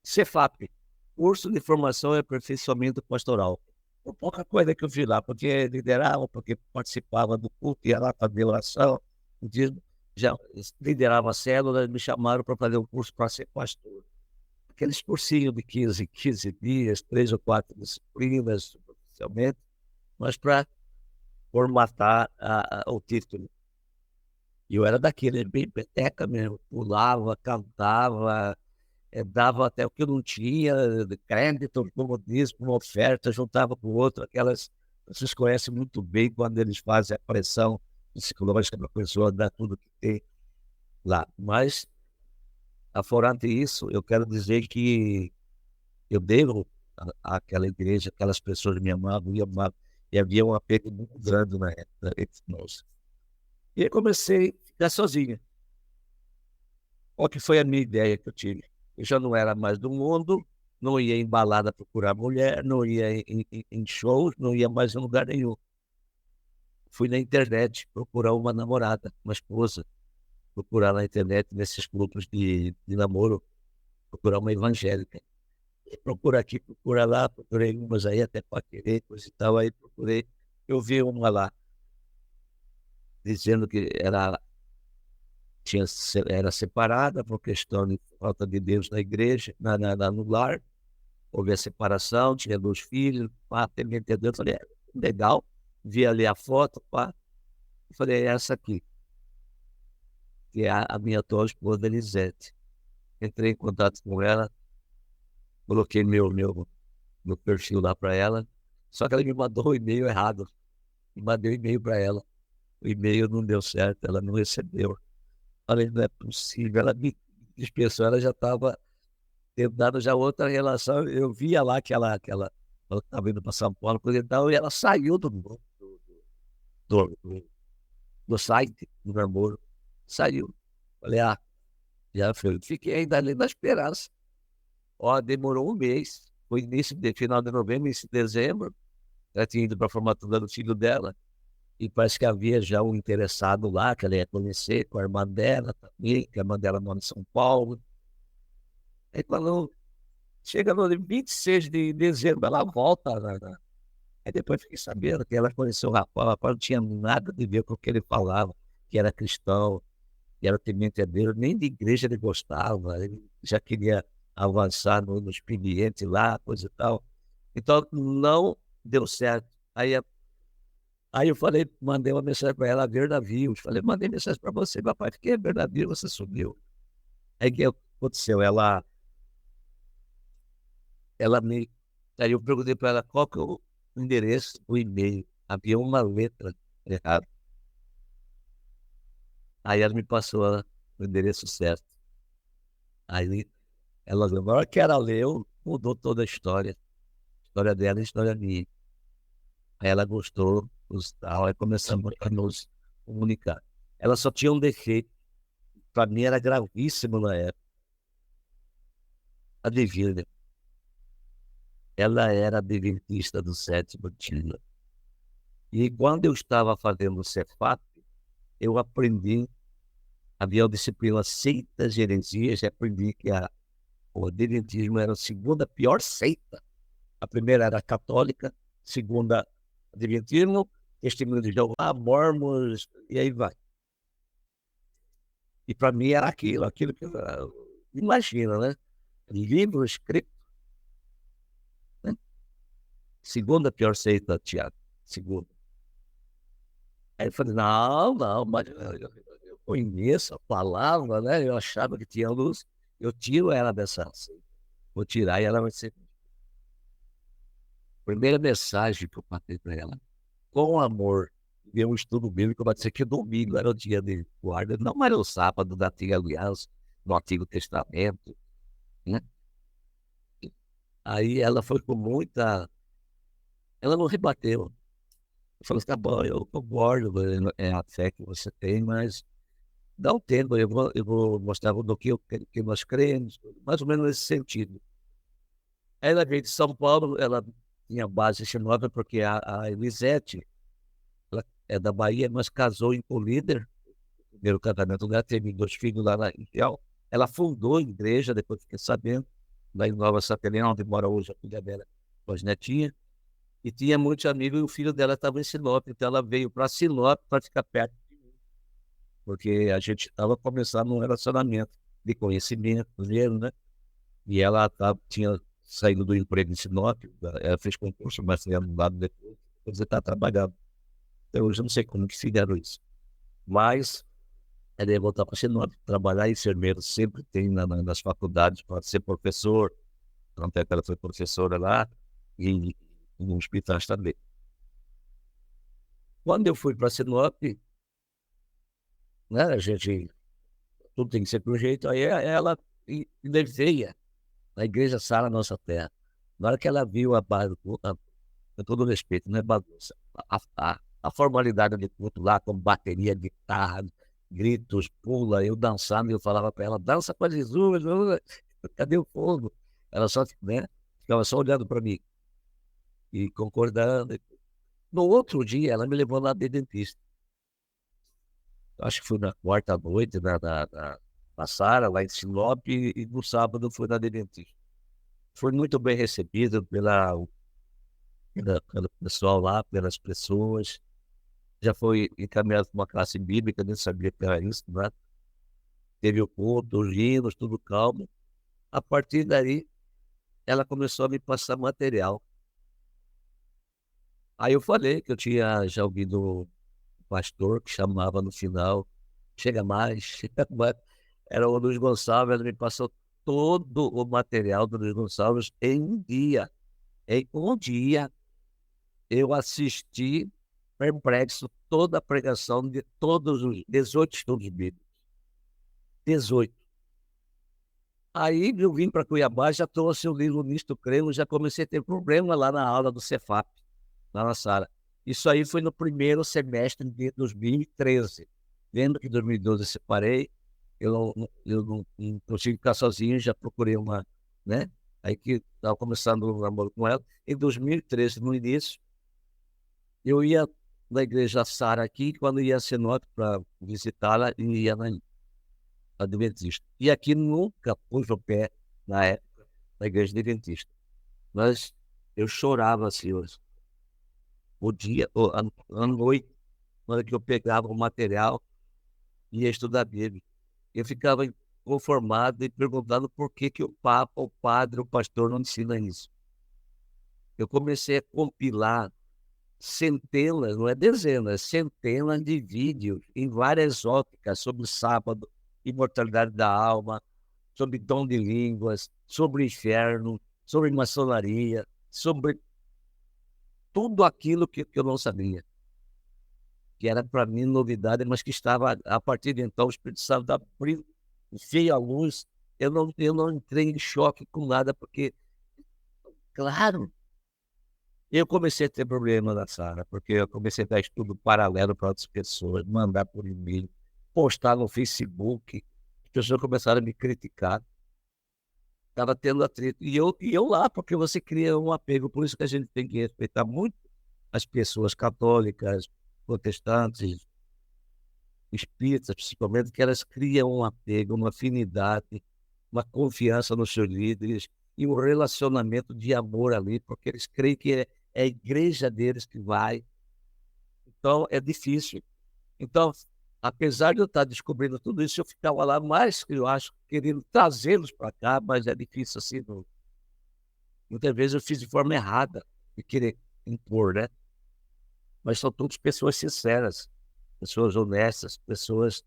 A: Cefap, curso de formação e aperfeiçoamento pastoral. Por pouca coisa que eu fiz lá, porque liderava, porque participava do culto, ia lá fazer oração, já liderava a célula, me chamaram para fazer um curso para ser pastor. Aqueles cursinhos de 15 dias, 3 ou 4 disciplinas, superficialmente, mas para formatar o título. E eu era daquele, bem peteca mesmo, pulava, cantava, dava até o que eu não tinha, de crédito, como diz, uma oferta, juntava com o outro, vocês conhecem muito bem quando eles fazem a pressão psicológica para a pessoa dar tudo que tem lá. Mas, aforante isso, eu quero dizer que eu devo àquela igreja, aquelas pessoas me amavam, e havia um apego muito grande na época entre nós. E aí comecei a ficar sozinha. Qual que foi a minha ideia que eu tive? Eu já não era mais do mundo, não ia em balada procurar mulher, não ia em shows, não ia mais em lugar nenhum. Fui na internet procurar uma namorada, uma esposa, procurar na internet, nesses grupos de namoro, procurar uma evangélica. Procura aqui, procura lá, procurei umas aí até para querer, coisa e tal, aí procurei. Eu vi uma lá, dizendo que era separada por questão de falta de Deus na igreja, no lar. Houve a separação, tinha 2 filhos, pá, temente a Deus. Falei, legal. Vi ali a foto, pá. Falei, é essa aqui, que é a minha atual esposa, Elisete. Entrei em contato com ela, coloquei meu perfil lá para ela, só que ela me mandou o e-mail errado. E mandei o e-mail para ela. O e-mail não deu certo, ela não recebeu. Falei, não é possível. Ela me dispensou, ela já estava tentando já outra relação. Eu via lá que ela estava indo para São Paulo, coisa e tal, e ela saiu do site do namoro. Saiu. Falei, já foi. Fiquei ainda ali na esperança. Ó, demorou um mês. Foi final de novembro, início de dezembro. Ela tinha ido para a formatura do filho dela. E parece que havia já um interessado lá, que ela ia conhecer, com a irmã dela também, que a irmã dela mora em São Paulo. Aí quando chega no 26 de dezembro, ela volta. Aí depois fiquei sabendo que ela conheceu o rapaz não tinha nada a ver com o que ele falava, que era cristão, que era temente a Deus, nem de igreja ele gostava, ele já queria avançar no expediente lá, coisa e tal. Então não deu certo. Aí eu falei, mandei uma mensagem para ela, ver navios. Falei, mandei mensagem para você, papai, fiquei ver navio, você sumiu. Aí o que aconteceu? Ela me. Aí eu perguntei para ela qual que é o endereço, o e-mail. Havia uma letra errada. Aí ela me passou o endereço certo. Aí ela, na hora que ela leu, mudou toda a história. A história dela e a história minha. Aí ela gostou, tal, aí começamos a nos comunicar. Ela só tinha um defeito. Para mim era gravíssimo na época. Adivinha, ela era adventista do 7º dia. E quando eu estava fazendo o Cefap, eu aprendi havia a disciplina Seitas e Heresias, e aprendi que o Adventismo era a segunda pior seita. A primeira era a católica, segunda, Adventismo, Testemunho de Jeová, Mormons, e aí vai. E para mim era aquilo que imagina, né? Livro escrito, né? Segunda pior seita, Tiago, segunda. Aí eu falei, não, mas eu conheço a palavra, né? Eu achava que tinha luz, eu tiro ela dessa seita. Vou tirar e ela vai ser. Primeira mensagem que eu passei para ela, com amor, deu um estudo bíblico, vai dizer que domingo era o dia de guarda, não era o sábado da antiga aliança, no Antigo Testamento, né? Aí ela foi com muita. Ela não rebateu. Eu falei, tá bom, eu concordo, é a fé que você tem, mas dá um tempo, eu vou mostrar no que nós cremos, mais ou menos nesse sentido. Ela veio de São Paulo, ela tinha base em Sinop, porque a Elisete, ela é da Bahia, mas casou em Colíder, o primeiro casamento dela, teve 2 filhos lá na Infiel. Ela fundou a igreja, depois fiquei sabendo, lá em Nova Saterina, onde mora hoje a filha dela, com as netinhas, e tinha muitos amigos, e o filho dela estava em Sinop, então ela veio para Sinop para ficar perto de mim, porque a gente estava começando um relacionamento de conhecimento, né? E ela tinha saído do emprego em Sinop, ela fez concurso, mas foi anulado depois você está trabalhando. Então, hoje eu não sei como que fizeram isso. Mas ela ia voltar para Sinop, trabalhar enfermeiro sempre tem nas faculdades para ser professor, tanto é que ela foi professora lá, e em hospitais também. Quando eu fui para Sinop, né, a gente, tudo tem que ser por jeito, aí ela veio na igreja Sara Nossa Terra. Na hora que ela viu com todo respeito, não é bagunça, a formalidade de culto lá, com bateria, guitarra, gritos, pula, eu dançando, eu falava para ela, dança para Jesus, cadê o fogo? Ela só, né, ficava só olhando para mim e concordando. No outro dia, ela me levou lá de dentista. Acho que foi na quarta noite, na Sara, lá em Sinop, e no sábado foi na de dentista. Foi muito bem recebido pelo pessoal lá, pelas pessoas. Já foi encaminhado para uma classe bíblica, nem sabia que era isso, né? Teve o culto, os hinos, tudo calmo. A partir daí, ela começou a me passar material. Aí eu falei que eu tinha já ouvido um pastor que chamava no final, chega mais, chega mais. Era o Luiz Gonçalves, ele me passou todo o material do Luiz Gonçalves em um dia. Em um dia, eu assisti perplexo toda a pregação de todos os 18 estudos bíblicos. 18. Aí eu vim para Cuiabá, já trouxe o livro Misto Cremos, já comecei a ter problema lá na aula do Cefap, lá na sala. Isso aí foi no primeiro semestre de 2013. Vendo que em 2012 eu separei, eu não consigo ficar sozinho, já procurei uma, né? Aí que estava começando o namoro com ela. Em 2013, no início, eu ia na igreja Sara aqui, quando ia a Sinop para visitá-la, e ia na Adventista. E aqui nunca pus o pé, na época, na igreja Adventista. Mas eu chorava assim, o dia, a noite, na hora que eu pegava o material e ia estudar a Bíblia. Eu ficava conformado e perguntando por que o Papa, o padre, o pastor não ensina isso. Eu comecei a compilar centenas, não é dezenas, centenas de vídeos em várias óticas sobre o sábado, imortalidade da alma, sobre dom de línguas, sobre o inferno, sobre maçonaria, sobre tudo aquilo que eu não sabia, que era para mim novidade, mas que estava, a partir de então, o Espírito Santo abriu, veio à luz. Eu não entrei em choque com nada, porque, claro, eu comecei a ter problema na sala, porque eu comecei a dar estudo paralelo para outras pessoas, mandar por e-mail, postar no Facebook, as pessoas começaram a me criticar, estava tendo atrito, e eu lá, porque você cria um apego, por isso que a gente tem que respeitar muito as pessoas católicas, protestantes, espíritas, principalmente, que elas criam um apego, uma afinidade, uma confiança nos seus líderes e um relacionamento de amor ali, porque eles creem que é a igreja deles que vai. Então, é difícil. Então, apesar de eu estar descobrindo tudo isso, eu ficava lá mais, eu acho, querendo trazê-los para cá, mas é difícil assim. Muitas vezes eu fiz de forma errada, de querer impor, né? Mas são todas pessoas sinceras, pessoas honestas, pessoas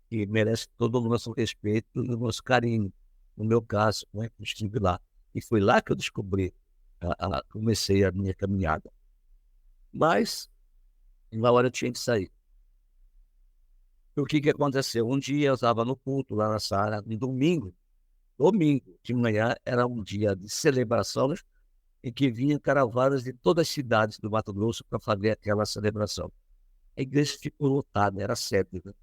A: que merecem todo o nosso respeito e o nosso carinho. No meu caso, né, eu estive lá. E foi lá que eu descobri, comecei a minha caminhada. Mas, uma hora eu tinha que sair. O que aconteceu? Um dia eu estava no culto, lá na sala, no domingo de manhã, era um dia de celebração, em que vinham caravanas de todas as cidades do Mato Grosso para fazer aquela celebração. A igreja ficou lotada, era sede, né?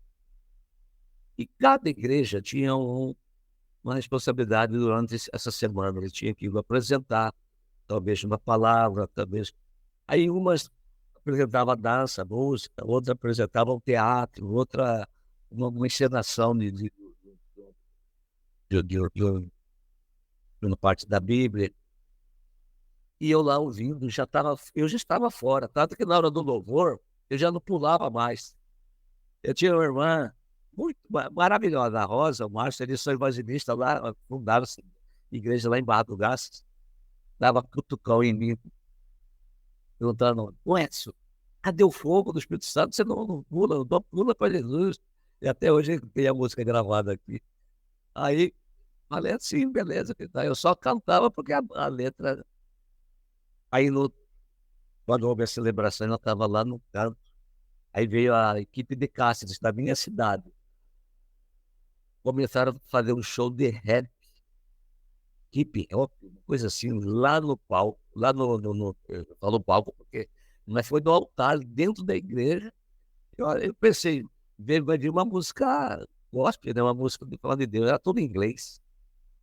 A: E cada igreja tinha uma responsabilidade durante essa semana. Eles tinham que apresentar, talvez uma palavra, talvez. Aí umas apresentavam dança, música, outras apresentavam teatro, outra uma encenação de uma parte da Bíblia. E eu lá ouvindo, eu já estava fora, tanto que na hora do louvor eu já não pulava mais. Eu tinha uma irmã muito maravilhosa, a Rosa, o Márcio, eles são evangelistas lá, fundaram essa igreja lá em Barra do Garças, dava cutucão em mim, perguntando: "Ô Edson, cadê o fogo do Espírito Santo? Você não pula, não pula para Jesus." E até hoje tem a música gravada aqui. Aí falei assim: "Beleza, tá." Eu só cantava porque a letra. Aí quando houve a celebração, ela estava lá no canto. Aí veio a equipe de castings da minha cidade. Começaram a fazer um show de rap, hip hop, uma coisa assim, lá no palco, lá eu falo palco porque, mas foi no altar, dentro da igreja. Eu pensei, vai vir uma música gospel, né, uma música de falar de Deus, era tudo em inglês,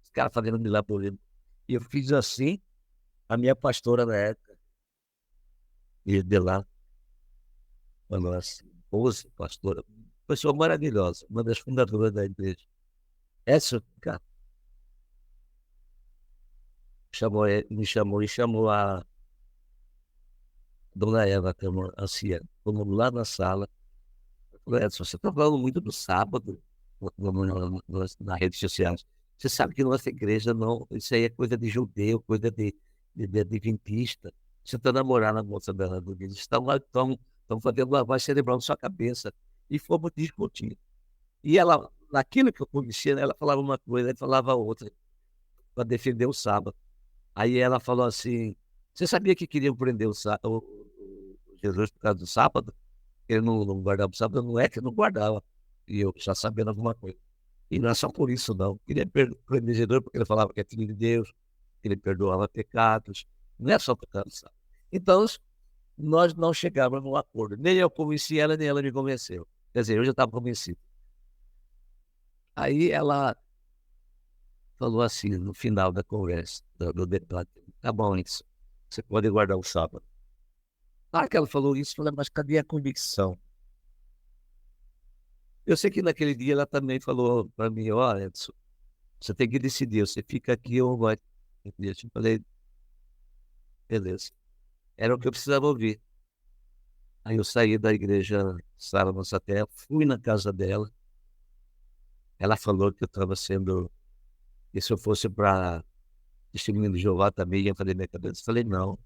A: os caras fazendo milagre. E eu fiz assim, a minha pastora na época, e de lá, a nossa esposa, pastora, pessoa maravilhosa, uma das fundadoras da igreja. Essa, cara, me chamou e chamou a dona Eva, que é uma anciã. Fomos lá na sala. Eu falei: "Edson, você está falando muito do sábado nas redes sociais. Você sabe que nossa igreja não, isso aí é coisa de judeu, coisa de adventista. Você está namorando a moça da igreja, estão fazendo lavagem cerebral na sua cabeça." E fomos discutir. E ela, naquilo que eu conhecia, ela falava uma coisa, ela falava outra, para defender o sábado. Aí ela falou assim: "Você sabia que queriam prender o Jesus por causa do sábado? Ele não guardava o sábado." Não é que não guardava, e eu já sabendo alguma coisa. E não é só por isso não, queria prender Jesus porque ele falava que é filho de Deus, que ele perdoava pecados, não é só por causa do sábado. Então, nós não chegamos num acordo, nem eu convenci ela, nem ela me convenceu. Quer dizer, eu já estava convencido. Aí ela falou assim, no final da conversa, do debate: "Tá bom, isso, você pode guardar o sábado." Na hora que ela falou isso, eu falei: "Mas cadê a convicção?" Eu sei que naquele dia ela também falou para mim: "Olha, Edson, você tem que decidir, você fica aqui ou vai." Eu falei: "Beleza." Era o que eu precisava ouvir. Aí eu saí da igreja Sara Nossa Terra, fui na casa dela. Ela falou que eu estava sendo, que se eu fosse para Testemunho de Jeová também ia fazer minha cabeça. Eu falei: "Não,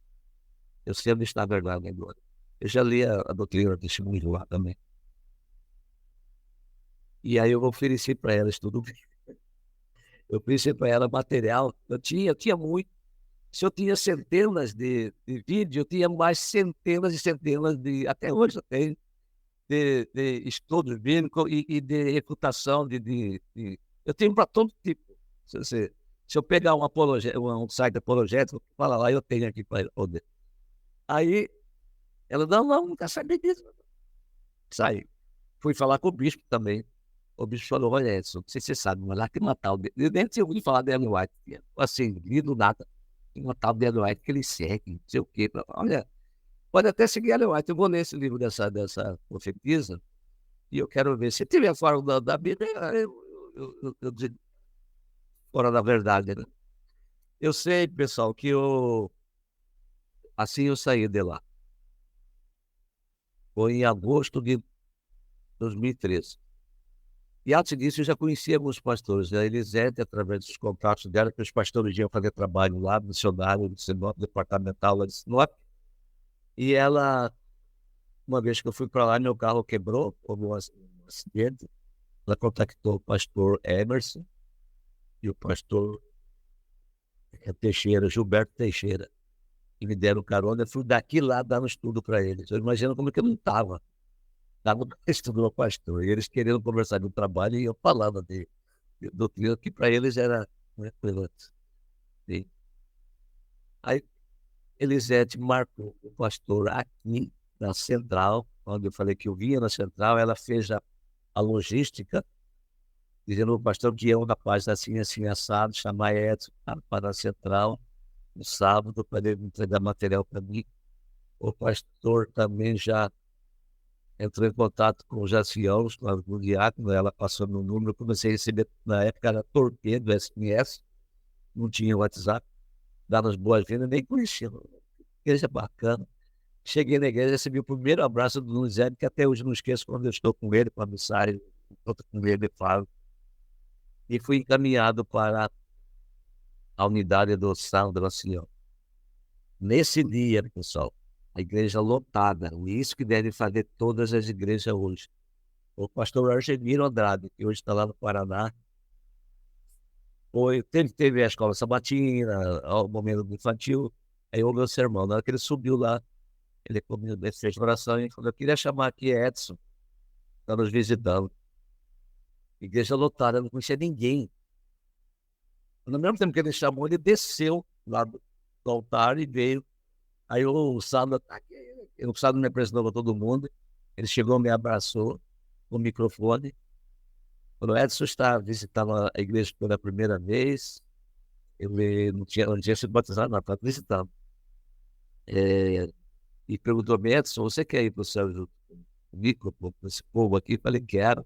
A: eu sei onde está a verdade agora." Eu já li a doutrina do Testemunho de Jeová também. E aí eu ofereci para ela estudo bíblico. Eu ofereci para ela material, eu tinha muito. Se eu tinha centenas de vídeos, eu tinha mais centenas e centenas até hoje eu tenho, de estudos bíblicos e de refutação eu tenho para todo tipo. Se eu pegar um site apologético, fala lá, eu tenho aqui para responder. Aí ela: "Não, não quer saber disso." Saí. Fui falar com o bispo também. O bispo falou: "Olha, Edson, não sei se você sabe, mas lá tem uma tal de..." Eu nem tinha ouvido falar de Ellen White, assim, li do nada. Tem uma tal de Ellen White que ele segue, não sei o quê. Olha, pode até seguir Ellen White, eu vou ler esse livro dessa profetisa, E eu quero ver. Se tiver fora da Bíblia, eu digo fora da verdade, né? Eu sei, pessoal, que assim eu saí de lá. Foi em agosto de 2013. E antes disso eu já conhecia alguns pastores. A Elisete, através dos contatos dela, que os pastores iam fazer trabalho lá, missionário, no Sinop, departamental lá de Sinop. E ela, uma vez que eu fui para lá, meu carro quebrou, houve um acidente. Ela contactou o pastor Emerson e o pastor Teixeira, Gilberto Teixeira, e me deram carona. Eu fui daqui lá dar um estudo para eles. Eu imagino como que eu não estava. Estava estudando o pastor. E eles querendo conversar do trabalho e eu falando de doutrina, que para eles era, né, relevante. Sim. Aí Elisete marcou o pastor aqui na central, onde eu falei que eu vinha na central. Ela fez a logística, dizendo ao pastor que ia um rapaz assim, assim, assado, chamar Edson para a central, no sábado, para ele entregar material para mim. O pastor também já entrou em contato com o Jacião, o diácono. Ela passou meu número, eu comecei a receber, na época era torpedo, SMS, não tinha WhatsApp, dava as boas-vindas, nem conhecia. Igreja bacana. Cheguei na igreja, recebi o primeiro abraço do Donizete, que até hoje não esqueço quando eu estou com ele, com a missária, estou com ele, falo. E fui encaminhado para a unidade do Sandro Ancião. Nesse dia, pessoal, a igreja lotada, e isso que deve fazer todas as igrejas hoje. O pastor Argemiro Andrade, que hoje está lá no Paraná, teve a escola sabatina, o momento infantil, aí o meu sermão. Na hora que ele subiu lá, ele fez oração e falou: eu queria chamar aqui Edson, está nos visitando. Igreja lotada, eu não conhecia ninguém. No mesmo tempo que ele chamou, ele desceu lá do altar e veio. Aí o Sandro me apresentou para todo mundo. Ele chegou, me abraçou com o microfone. Quando o Edson está visitando a igreja pela primeira vez, ele não tinha sido batizado, não, estava visitando. E perguntou: Edson, você quer ir para o céu comigo, para esse povo aqui? Eu falei: quero.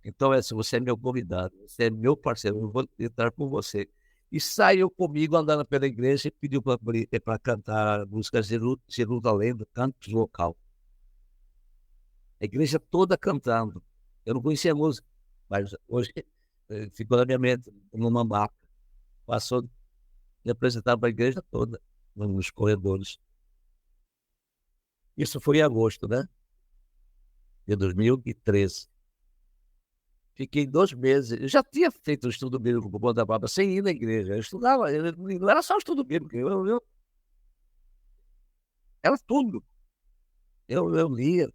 A: Então, Edson, você é meu convidado, você é meu parceiro, eu vou entrar com você. E saiu comigo andando pela igreja e pediu para cantar a música Jerusalém, do canto vocal. A igreja toda cantando. Eu não conhecia a música, mas hoje ficou na minha mente, numa marca. Passou a me apresentar para a igreja toda, nos corredores. Isso foi em agosto, né? De 2013. Fiquei 2 meses. Eu já tinha feito o estudo bíblico com o Banda Baba sem ir na igreja. Eu estudava, não era só estudo bíblico, era tudo. Eu lia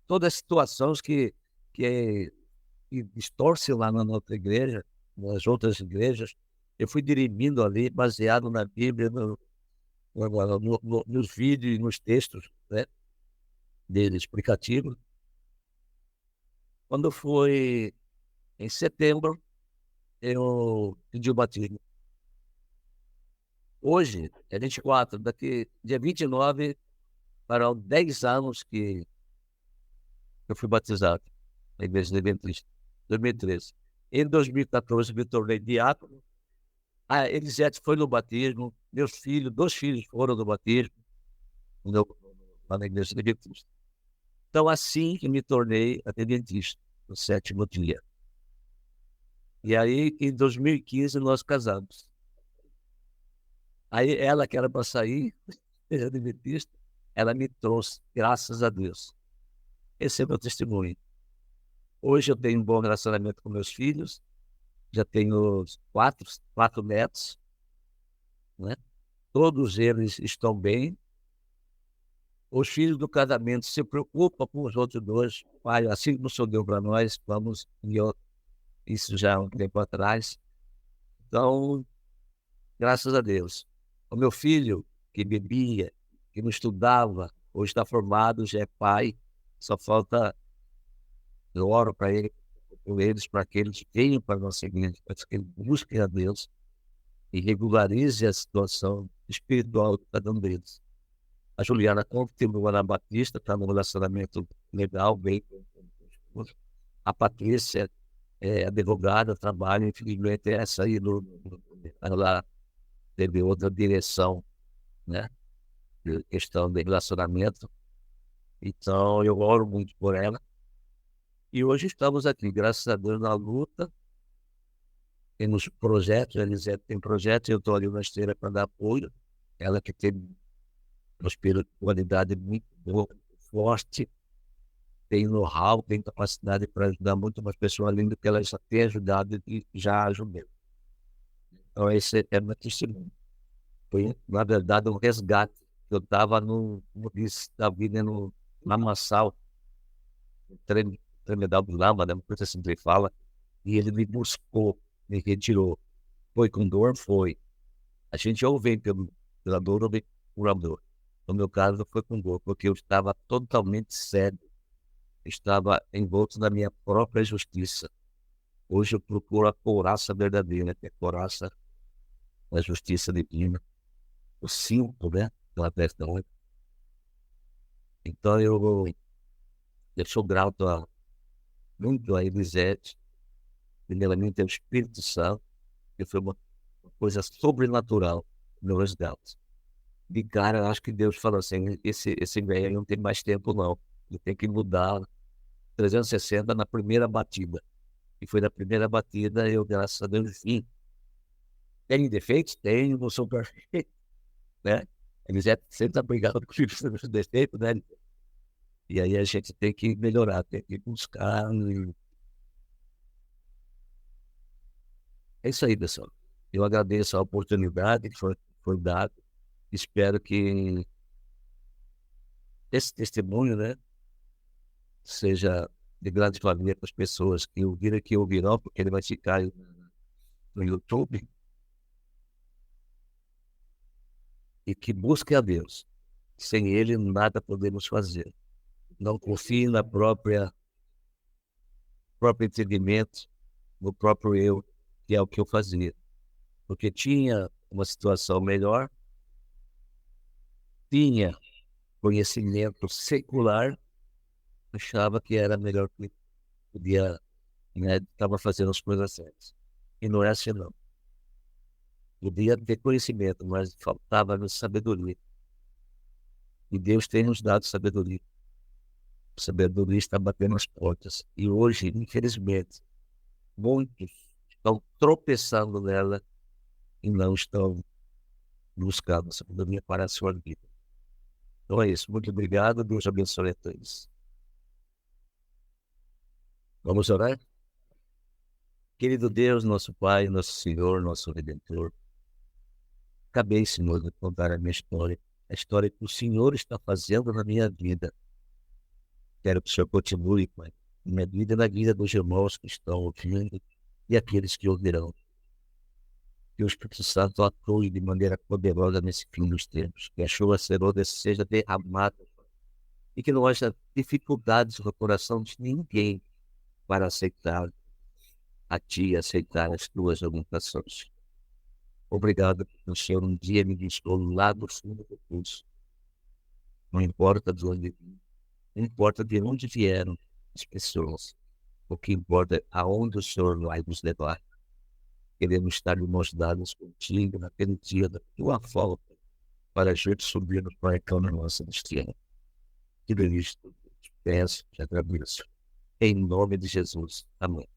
A: todas as situações que distorcem lá na outra igreja, nas outras igrejas. Eu fui dirimindo ali, baseado na Bíblia, nos vídeos e nos textos, né, dele, explicativos. Quando foi em setembro, eu pedi o batismo. Hoje é 24, daqui dia 29, farão 10 anos que eu fui batizado na igreja de Adventista, 2013. Em 2014, me tornei diácono. A Elisete foi no batismo, meus filhos, 2 filhos foram no batismo, lá na igreja de Adventista. Então, assim que me tornei adventista, no 7º dia. E aí, em 2015, nós casamos. Aí, ela que era para sair, adventista, ela me trouxe, graças a Deus. Esse é o meu testemunho. Hoje eu tenho um bom relacionamento com meus filhos, já tenho quatro netos, né? Todos eles estão bem. Os filhos do casamento se preocupam com os outros 2. Pai, assim como o Senhor deu para nós, vamos, isso já há um tempo atrás. Então, graças a Deus. O meu filho, que bebia, que não estudava, hoje está formado, já é pai, só falta, eu oro para ele, por eles, para que eles venham para a nossa igreja, para que eles busquem a Deus e regularize a situação espiritual de cada um deles. A Juliana continua na Batista, está num relacionamento legal, bem com exemplo, a Patrícia é advogada, trabalha, infelizmente, essa aí, ela teve outra direção, né? De questão de relacionamento. Então, eu oro muito por ela. E hoje estamos aqui, graças a Deus, na luta. Temos projetos, Elisete tem projetos, eu estou ali na esteira para dar apoio. Ela que tem uma espiritualidade muito boa, forte, tem know-how, tem capacidade para ajudar muito mais pessoas, além do que ela já tem ajudado e já ajudou. Então, esse é meu testemunho. Foi, na verdade, um resgate. Eu estava no, como disse Davi, né, no lamaçal, no tremedal do lama, né, uma coisa assim que ele fala, e ele me buscou, me retirou. Foi com dor? Foi. A gente ou vem pela dor ou vem por amor. No meu caso, foi com dor, porque eu estava totalmente cego, estava envolto na minha própria justiça. Hoje eu procuro a couraça verdadeira, que é a couraça da justiça divina, o cinto, né, pela questão. Então eu sou grato muito a Elisete, primeiramente ao Espírito Santo, que foi uma coisa sobrenatural no meu resgate. De cara, eu acho que Deus falou assim, esse velho não tem mais tempo não, ele tem que mudar 360 na primeira batida. E foi na primeira batida, eu, graças a Deus, vim. Tem defeitos? Tenho, não sou perfeito, né? Elisete sempre está brigando com os defeitos, né? E aí a gente tem que melhorar, tem que buscar. É isso aí, pessoal. Eu agradeço a oportunidade que foi dada. Espero que esse testemunho, né, seja de grande valia para as pessoas que ouviram, que ouvirão, porque ele vai ficar no YouTube, e que busquem a Deus. Sem Ele, nada podemos fazer. Não confie na próprio entendimento, no próprio eu, que é o que eu fazia. Porque tinha uma situação melhor, tinha conhecimento secular, achava que era melhor que podia, né, estava fazendo as coisas certas. E não é assim, não. Podia ter conhecimento, mas faltava sabedoria. E Deus tem nos dado sabedoria. A sabedoria está batendo as portas. E hoje, infelizmente, muitos estão tropeçando nela e não estão buscando a sabedoria para a sua vida. Então é isso. Muito obrigado. Deus abençoe a todos. Vamos orar? Querido Deus, nosso Pai, nosso Senhor, nosso Redentor, acabei, Senhor, de contar a minha história. A história que o Senhor está fazendo na minha vida. Quero que o Senhor continue, Pai, na minha vida e na vida dos irmãos que estão ouvindo e aqueles que ouvirão. Que o Espírito Santo atue de maneira poderosa nesse fim dos tempos. Que a chuva serôdia seja derramada e que não haja dificuldades no coração de ninguém para aceitar a Ti, aceitar as Tuas orientações. Obrigado, porque o Senhor um dia me buscou lá do fundo do poço. Não importa de onde vim, não importa de onde vieram as pessoas. O que importa é aonde o Senhor vai nos levar. Queremos estar de mãos dadas contigo naquele dia da tua volta, para a gente subir no barcão na nossa destino. Que delícia, te peço, te agradeço. Em nome de Jesus. Amém.